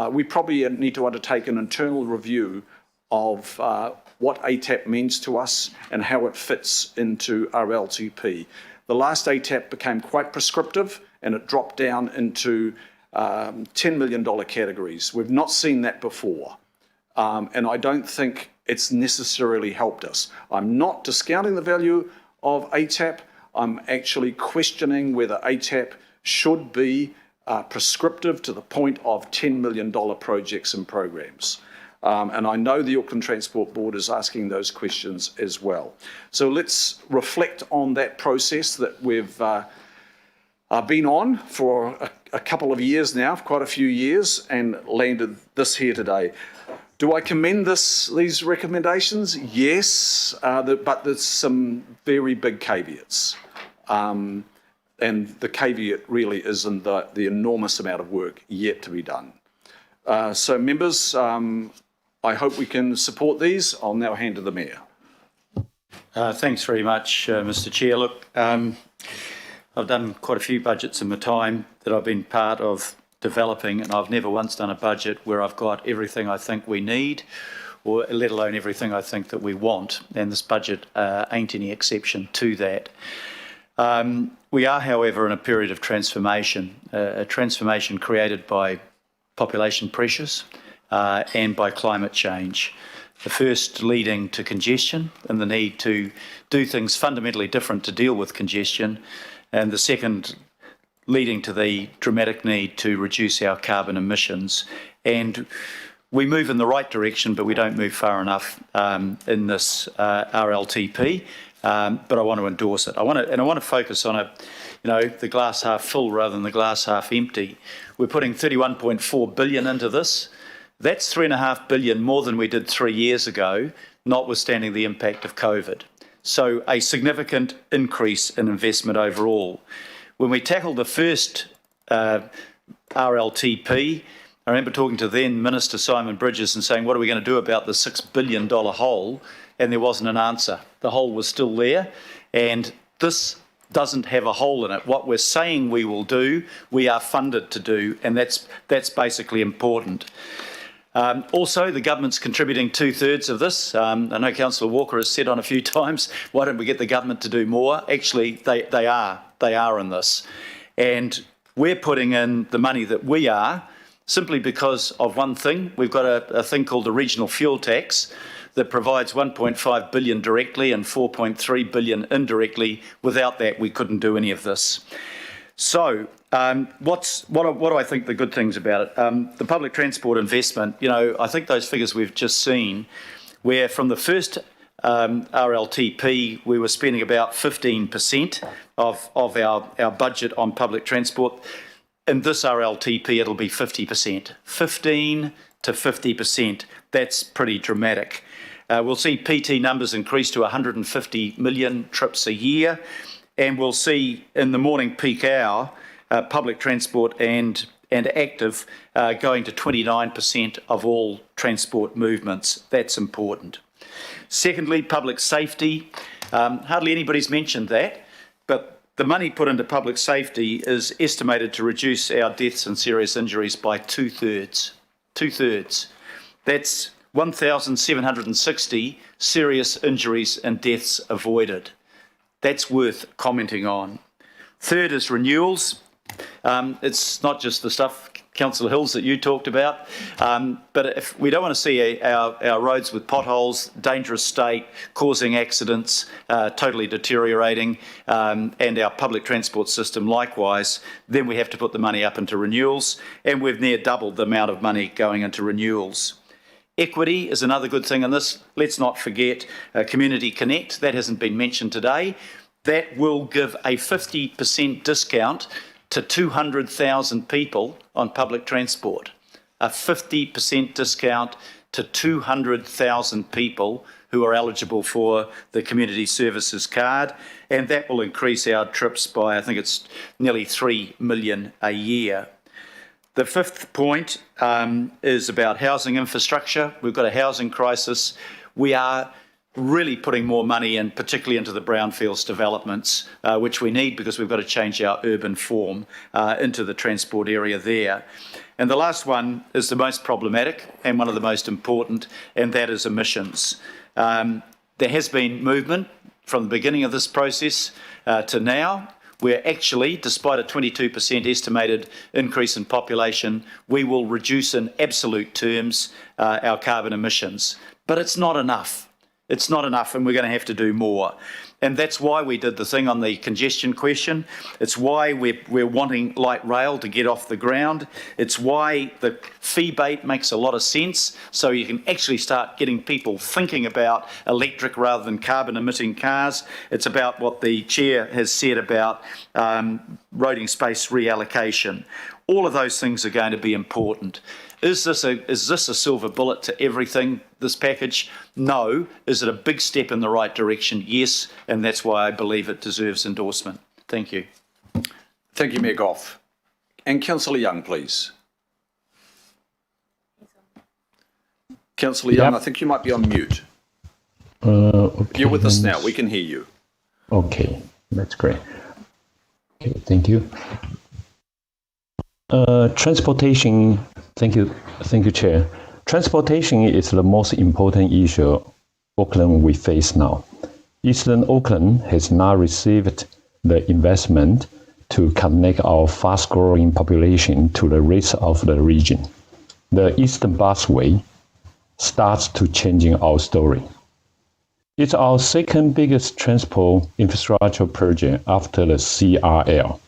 we probably need to undertake an internal review of what ATAP means to us and how it fits into RLTP. The last ATAP became quite prescriptive and it dropped down into $10 million categories. We've not seen that before. And I don't think it's necessarily helped us. I'm not discounting the value of ATAP. I'm actually questioning whether ATAP should be prescriptive to the point of $10 million projects and programs. And I know the Auckland Transport Board is asking those questions as well. So let's reflect on that process that we've been on for a couple of years now, quite a few years, and landed this here today. Do I commend these recommendations? Yes, but there's some very big caveats. And the caveat really is in the enormous amount of work yet to be done. So members, I hope we can support these. I'll now hand to the Mayor. Thanks very much, Mr Chair. Look, I've done quite a few budgets in my time that I've been part of developing, and I've never once done a budget where I've got everything I think we need, or let alone everything I think that we want, and this budget ain't any exception to that. We are, however, in a period of transformation, a transformation created by population pressures and by climate change. The first leading to congestion and the need to do things fundamentally different to deal with congestion, and the second leading to the dramatic need to reduce our carbon emissions. And we move in the right direction, but we don't move far enough in this RLTP. But I want to endorse it. I want to focus on the glass half full rather than the glass half empty. We're putting 31.4 billion into this. That's 3.5 billion more than we did 3 years ago, notwithstanding the impact of COVID. So a significant increase in investment overall. When we tackled the first RLTP, I remember talking to then Minister Simon Bridges and saying, what are we going to do about the $6 billion hole? And there wasn't an answer. The hole was still there, and this doesn't have a hole in it. What we're saying we will do, we are funded to do, and that's basically important. Also, the government's contributing 2/3 of this. I know Councillor Walker has said on a few times, why don't we get the government to do more? Actually, they are in this. And we're putting in the money that we are simply because of one thing. We've got a thing called the regional fuel tax that provides 1.5 billion directly and 4.3 billion indirectly. Without that, we couldn't do any of this. So what do I think the good things about it? The public transport investment, I think those figures we've just seen, where from the first RLTP, we were spending about 15% of our budget on public transport. In this RLTP, it'll be 50%. 15 to 50%. That's pretty dramatic. We'll see PT numbers increase to 150 million trips a year, and we'll see in the morning peak hour, public transport and active going to 29% of all transport movements. That's important. Secondly, public safety. Hardly anybody's mentioned that, but the money put into public safety is estimated to reduce our deaths and serious injuries by 2/3. 2/3. That's 1,760 serious injuries and deaths avoided. That's worth commenting on. Third is renewals. It's not just the stuff, Councillor Hills, that you talked about, but if we don't want to see our roads with potholes, dangerous state, causing accidents, totally deteriorating, and our public transport system likewise, then we have to put the money up into renewals, and we've near doubled the amount of money going into renewals. Equity is another good thing in this. Let's not forget Community Connect. That hasn't been mentioned today. That will give a 50% discount to 200,000 people on public transport. A 50% discount to 200,000 people who are eligible for the Community Services card, and that will increase our trips by, I think it's nearly 3 million a year. The fifth point is about housing infrastructure. We've got a housing crisis. We are really putting more money in, particularly into the brownfields developments, which we need because we've got to change our urban form into the transport area there. And the last one is the most problematic and one of the most important, and that is emissions. There has been movement from the beginning of this process to now, where actually, despite a 22% estimated increase in population, we will reduce in absolute terms our carbon emissions. But it's not enough. It's not enough, and we're going to have to do more. And that's why we did the thing on the congestion question. It's why we're wanting light rail to get off the ground. It's why the fee bait makes a lot of sense, so you can actually start getting people thinking about electric rather than carbon-emitting cars. It's about what the Chair has said about roading space reallocation. All of those things are going to be important. Is this a silver bullet to everything, this package? No. Is it a big step in the right direction? Yes, and that's why I believe it deserves endorsement. Thank you. Thank you, Mayor Goff. And Councillor Young, please. Councillor Young, I think you might be on mute. Okay, You're with us now. We can hear you. Okay, that's great. Okay, thank you. Transportation, thank you, Chair. Transportation is the most important issue Auckland we face now. Eastern Auckland has not received the investment to connect our fast-growing population to the rest of the region. The Eastern Busway starts to changing our story. It's our second biggest transport infrastructure project after the CRL.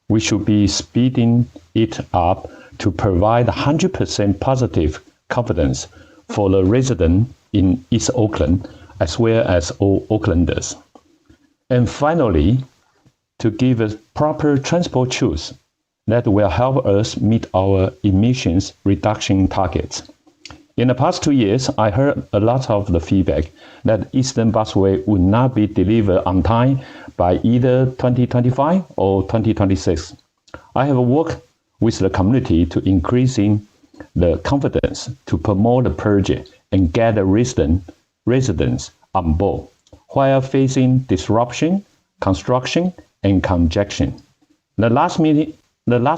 We should be speeding it up to provide 100% positive confidence for the resident in East Auckland as well as all Aucklanders. And finally, to give us proper transport choice that will help us meet our emissions reduction targets. In the past 2 years, I heard a lot of the feedback that Eastern Busway would not be delivered on time by either 2025 or 2026. I have worked with the community to increasing the confidence to promote the project and get the residents on board while facing disruption, construction, and congestion. The last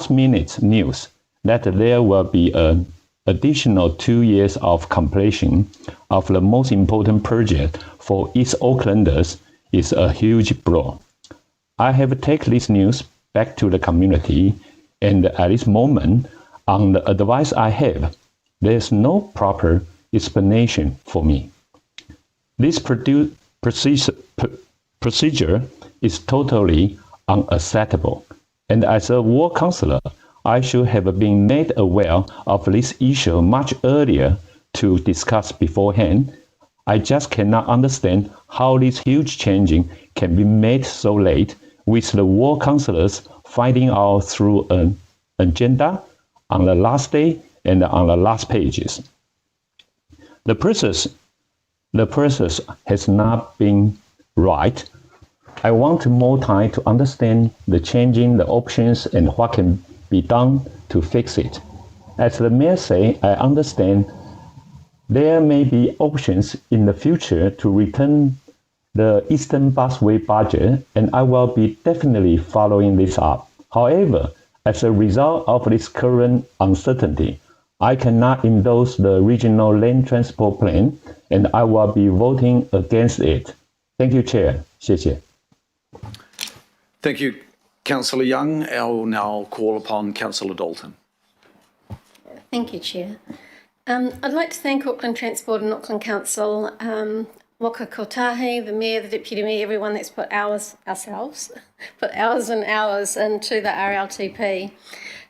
minute news that there will be an additional 2 years of completion of the most important project for East Aucklanders is a huge blow. I have taken this news back to the community, and at this moment, on the advice I have, there's no proper explanation for me. This procedure is totally unacceptable, and as a ward councillor, I should have been made aware of this issue much earlier to discuss beforehand. I just cannot understand how this huge changing can be made so late with the ward councillors finding out through an agenda on the last day and on the last pages. The process has not been right. I want more time to understand the changing the options and what can be done to fix it. As the mayor say, I understand there may be options in the future to return the Eastern Busway budget, and I will be definitely following this up. However, as a result of this current uncertainty, I cannot endorse the regional land transport plan, and I will be voting against it. Thank you, Chair. 谢谢. Thank you, Councillor Young. I'll now call upon Councillor Dalton. Thank you, Chair. I'd like to thank Auckland Transport and Auckland Council, Waka Kotahi, the Mayor, the Deputy Mayor, everyone that's put hours and hours into the RLTP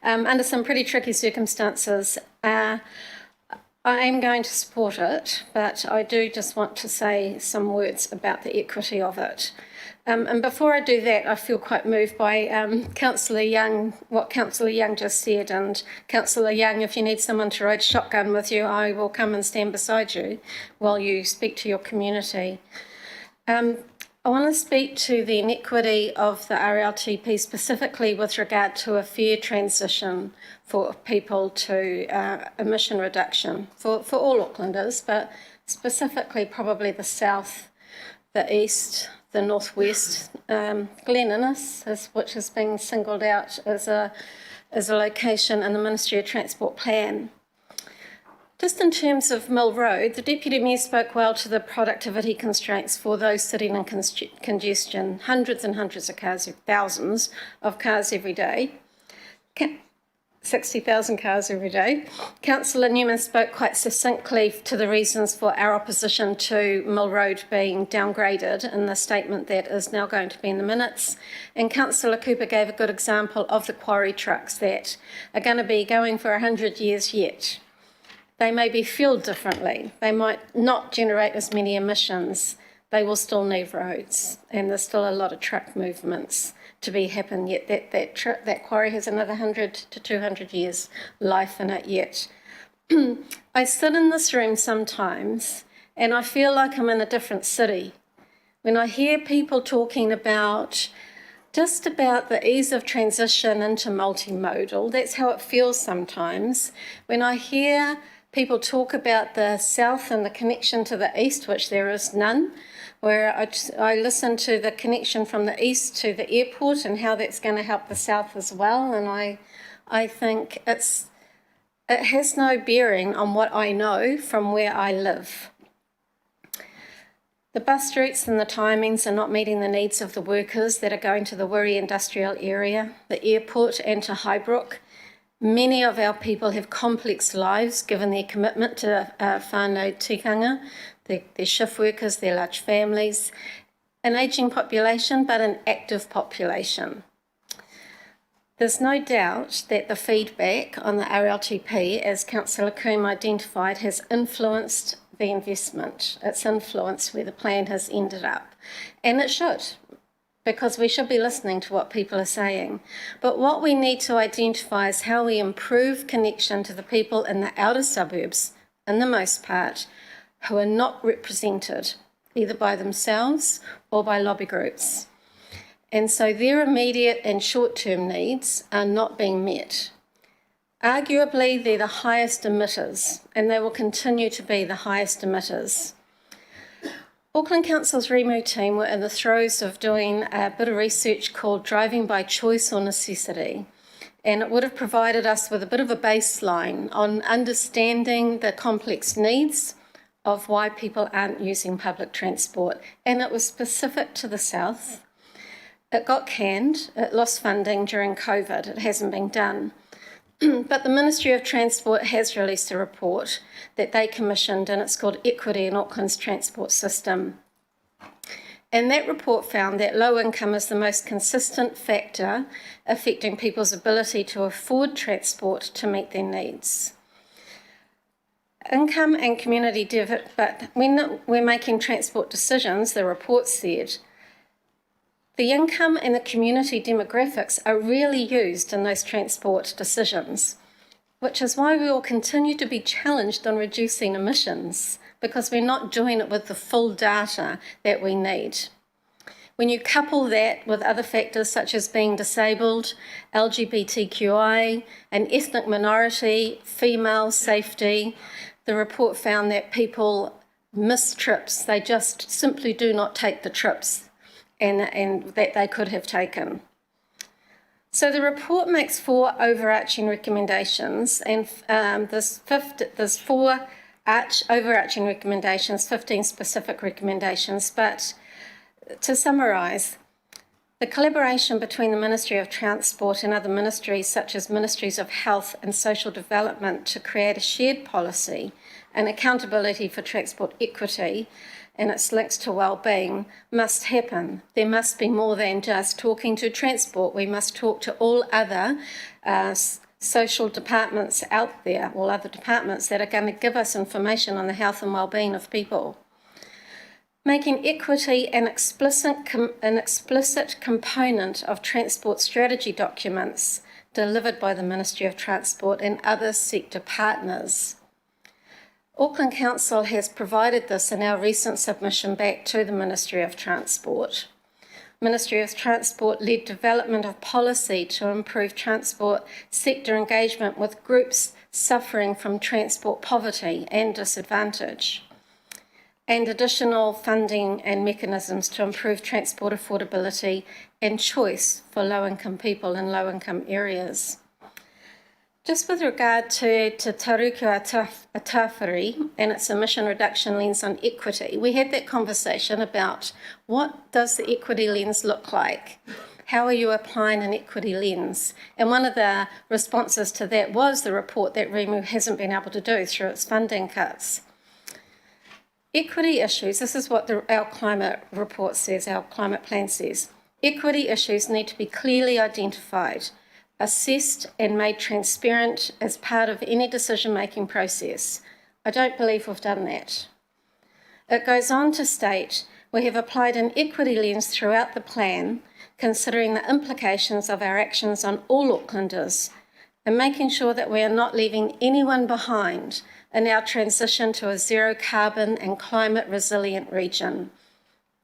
under some pretty tricky circumstances. I am going to support it, but I do just want to say some words about the equity of it. And before I do that, I feel quite moved by Councillor Young, what Councillor Young just said. And Councillor Young, if you need someone to ride shotgun with you, I will come and stand beside you while you speak to your community. I want to speak to the inequity of the RLTP, specifically with regard to a fair transition for people to emission reduction for all Aucklanders, but specifically probably the south, the east, the northwest, Glen Innes, which is being singled out as a location in the Ministry of Transport plan. Just in terms of Mill Road, the Deputy Mayor spoke well to the productivity constraints for those sitting in congestion, hundreds and hundreds of cars, thousands of cars every day. 60,000 cars every day. Councillor Newman spoke quite succinctly to the reasons for our opposition to Mill Road being downgraded in the statement that is now going to be in the minutes. And Councillor Cooper gave a good example of the quarry trucks that are going to be going for 100 years yet. They may be fueled differently. They might not generate as many emissions. They will still need roads, and there's still a lot of truck movements to be happen yet. That quarry has another 100 to 200 years life in it yet. I sit in this room sometimes and I feel like I'm in a different city. When I hear people talking about just about the ease of transition into multimodal, that's how it feels sometimes. When I hear people talk about the south and the connection to the east, which there is none, where I listen to the connection from the east to the airport and how that's going to help the south as well. And I think it has no bearing on what I know from where I live. The bus routes and the timings are not meeting the needs of the workers that are going to the Wiri industrial area, the airport and to Highbrook. Many of our people have complex lives given their commitment to whānau tikanga, their shift workers, their large families, an ageing population but an active population. There's no doubt that the feedback on the RLTP, as Councillor Coombe identified, has influenced the investment. It's influenced where the plan has ended up. And it should, because we should be listening to what people are saying. But what we need to identify is how we improve connection to the people in the outer suburbs, in the most part, who are not represented, either by themselves or by lobby groups. And so their immediate and short-term needs are not being met. Arguably, they're the highest emitters, and they will continue to be the highest emitters. Auckland Council's Remu team were in the throes of doing a bit of research called Driving by Choice or Necessity, and it would have provided us with a bit of a baseline on understanding the complex needs of why people aren't using public transport, and it was specific to the south. It got canned, it lost funding during COVID, it hasn't been done. But the Ministry of Transport has released a report that they commissioned, and it's called Equity in Auckland's Transport System. And that report found that low income is the most consistent factor affecting people's ability to afford transport to meet their needs. Income and community but when we're making transport decisions, the report said, the income and the community demographics are really used in those transport decisions, which is why we will continue to be challenged on reducing emissions, because we're not doing it with the full data that we need. When you couple that with other factors such as being disabled, LGBTQI, an ethnic minority, female safety, the report found that people miss trips. They just simply do not take the trips and that they could have taken. So the report makes 4 overarching recommendations, and there's 4 overarching recommendations, 15 specific recommendations, but to summarise, the collaboration between the Ministry of Transport and other ministries such as Ministries of Health and Social Development to create a shared policy and accountability for transport equity and its links to well-being must happen. There must be more than just talking to transport. We must talk to all other social departments out there, all other departments that are going to give us information on the health and well-being of people. Making equity an explicit component of transport strategy documents delivered by the Ministry of Transport and other sector partners. Auckland Council has provided this in our recent submission back to the Ministry of Transport. Ministry of Transport led development of policy to improve transport sector engagement with groups suffering from transport poverty and disadvantage, and additional funding and mechanisms to improve transport affordability and choice for low-income people in low-income areas. Just with regard to Taruku Atawhiri and its emission reduction lens on equity, we had that conversation about what does the equity lens look like? How are you applying an equity lens? And one of the responses to that was the report that Remu hasn't been able to do through its funding cuts. Equity issues, this is what our climate report says, our climate plan says. Equity issues need to be clearly identified, assessed and made transparent as part of any decision-making process. I don't believe we've done that. It goes on to state, we have applied an equity lens throughout the plan, considering the implications of our actions on all Aucklanders and making sure that we are not leaving anyone behind in our transition to a zero carbon and climate resilient region.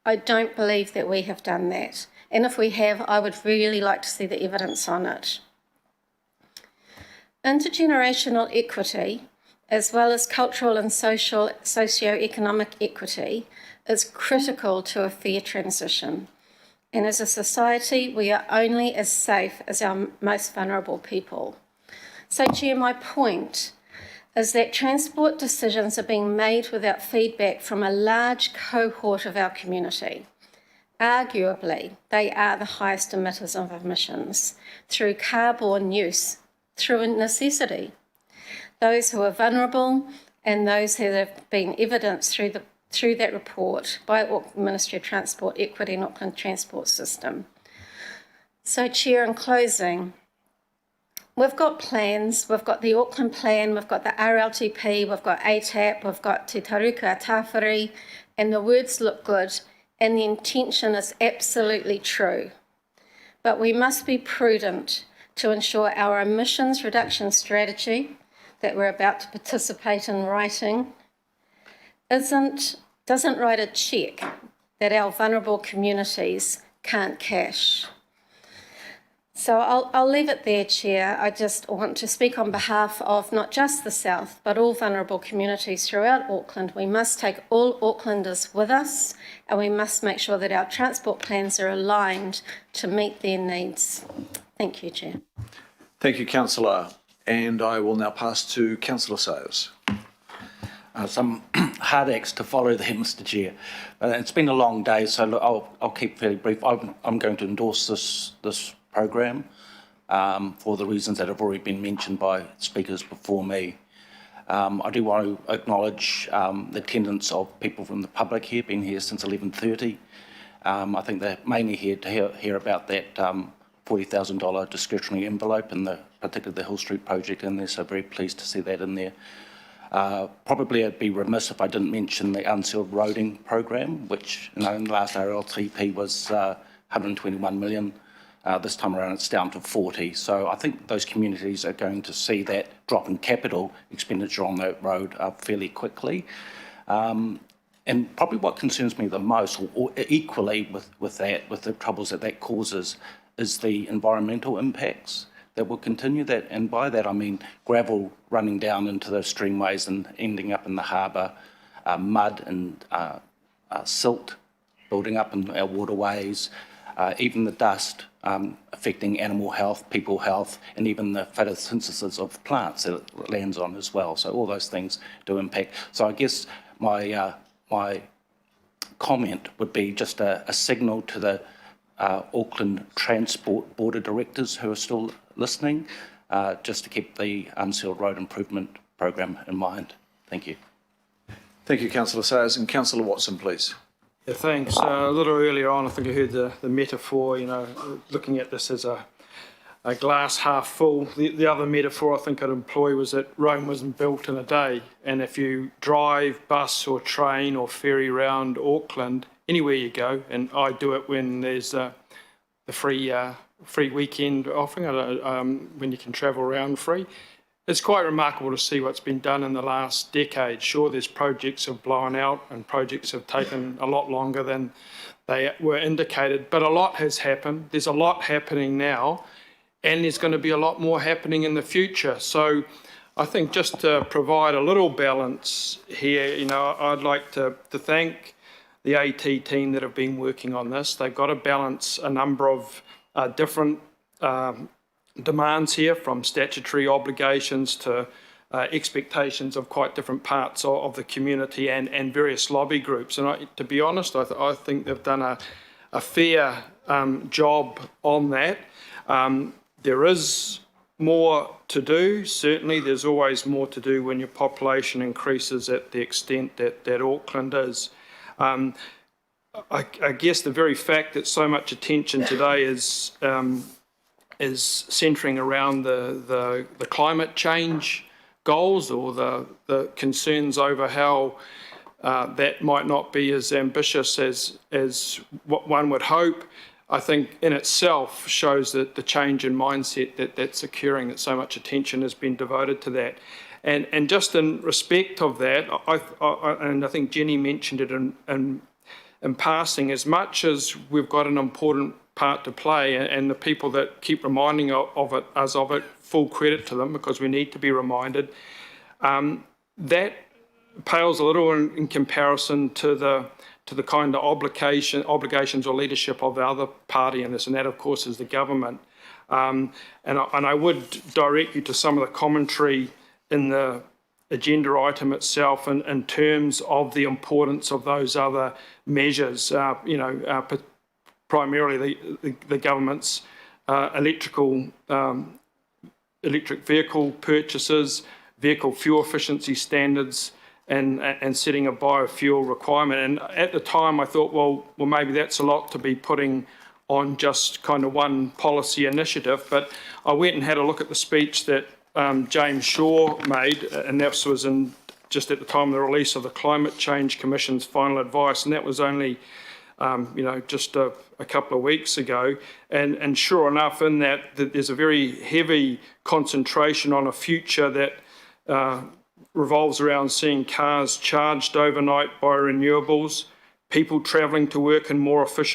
I don't believe that we have done that. And if we have, I would really like to see the evidence on it. Intergenerational equity as well as cultural and socio-economic equity, is critical to a fair transition. And as a society, we are only as safe as our most vulnerable people. So, Chair, my point is that transport decisions are being made without feedback from a large cohort of our community. Arguably, they are the highest emitters of emissions through car-borne use, through necessity. Those who are vulnerable and those who have been evidenced through that report by Auckland Ministry of Transport, Equity and Auckland Transport System. So, Chair, in closing, we've got plans. We've got the Auckland Plan, we've got the RLTP, we've got ATAP, we've got Te Taruka Tāwhiri, and the words look good, and the intention is absolutely true. But we must be prudent to ensure our emissions reduction strategy that we're about to participate in writing doesn't write a cheque that our vulnerable communities can't cash. So I'll leave it there, Chair. I just want to speak on behalf of not just the South, but all vulnerable communities throughout Auckland. We must take all Aucklanders with us, and we must make sure that our transport plans are aligned to meet their needs. Thank you, Chair. Thank you, Councillor. And I will now pass to Councillor Sayers. Some hard acts to follow there, Mr. Chair. It's been a long day, so look, I'll keep fairly brief. I'm going to endorse this program for the reasons that have already been mentioned by speakers before me. I do want to acknowledge the attendance of people from the public here, been here since 11:30. I think they're mainly here to hear about that $40,000 discretionary envelope and particularly the Hill Street project in there, so very pleased to see that in there. Probably I'd be remiss if I didn't mention the unsealed roading program, which in the last RLTP was 121 million. This time around it's down to 40. So I think those communities are going to see that drop in capital expenditure on that road fairly quickly. And probably what concerns me the most, or equally with the troubles that causes, is the environmental impacts that will continue that. And by that I mean gravel running down into those streamways and ending up in the harbour, mud and silt building up in our waterways, even the dust affecting animal health, people health, and even the photosynthesis of plants that it lands on as well. So all those things do impact. So I guess my comment would be just a signal to the Auckland Transport Board of Directors who are still listening, just to keep the unsealed road improvement program in mind. Thank you. Thank you, Councillor Sayers. And Councillor Watson, please. Yeah, thanks. A little earlier on, I think I heard the metaphor, looking at this as a glass half full. The other metaphor I think I'd employ was that Rome wasn't built in a day. And if you drive, bus or train or ferry around Auckland, anywhere you go, and I do it when there's the free weekend offering, when you can travel around free. It's quite remarkable to see what's been done in the last decade. Sure, there's projects have blown out and projects have taken a lot longer than they were indicated, but a lot has happened. There's a lot happening now, and there's going to be a lot more happening in the future. So I think just to provide a little balance here, I'd like to thank the AT team that have been working on this. They've got to balance a number of different demands here, from statutory obligations to expectations of quite different parts of the community and various lobby groups. And to be honest, I think they've done a fair job on that. There is more to do. Certainly there's always more to do when your population increases at the extent that Auckland is. I guess the very fact that so much attention today is centering around the climate change goals, or the concerns over how that might not be as ambitious as what one would hope, I think in itself shows that the change in mindset that's occurring, that so much attention has been devoted to that. And just in respect of that, and I think Jenny mentioned it in passing, as much as we've got an important part to play, and the people that keep reminding us of it, full credit to them, because we need to be reminded. that pales a little in comparison to the kind of obligations or leadership of the other party in this, and that, of course, is the government. And I would direct you to some of the commentary in the agenda item itself in terms of the importance of those other measures, primarily the government's electric vehicle purchases, vehicle fuel efficiency standards, and setting a biofuel requirement. And at the time I thought, well, maybe that's a lot to be putting on just kind of one policy initiative. But I went and had a look at the speech that James Shaw made, and that was just at the time of the release of the Climate Change Commission's final advice, and that was only just a couple of weeks ago. And sure enough, in that there's a very heavy concentration on a future that revolves around seeing cars charged overnight by renewables, people travelling to work in more efficient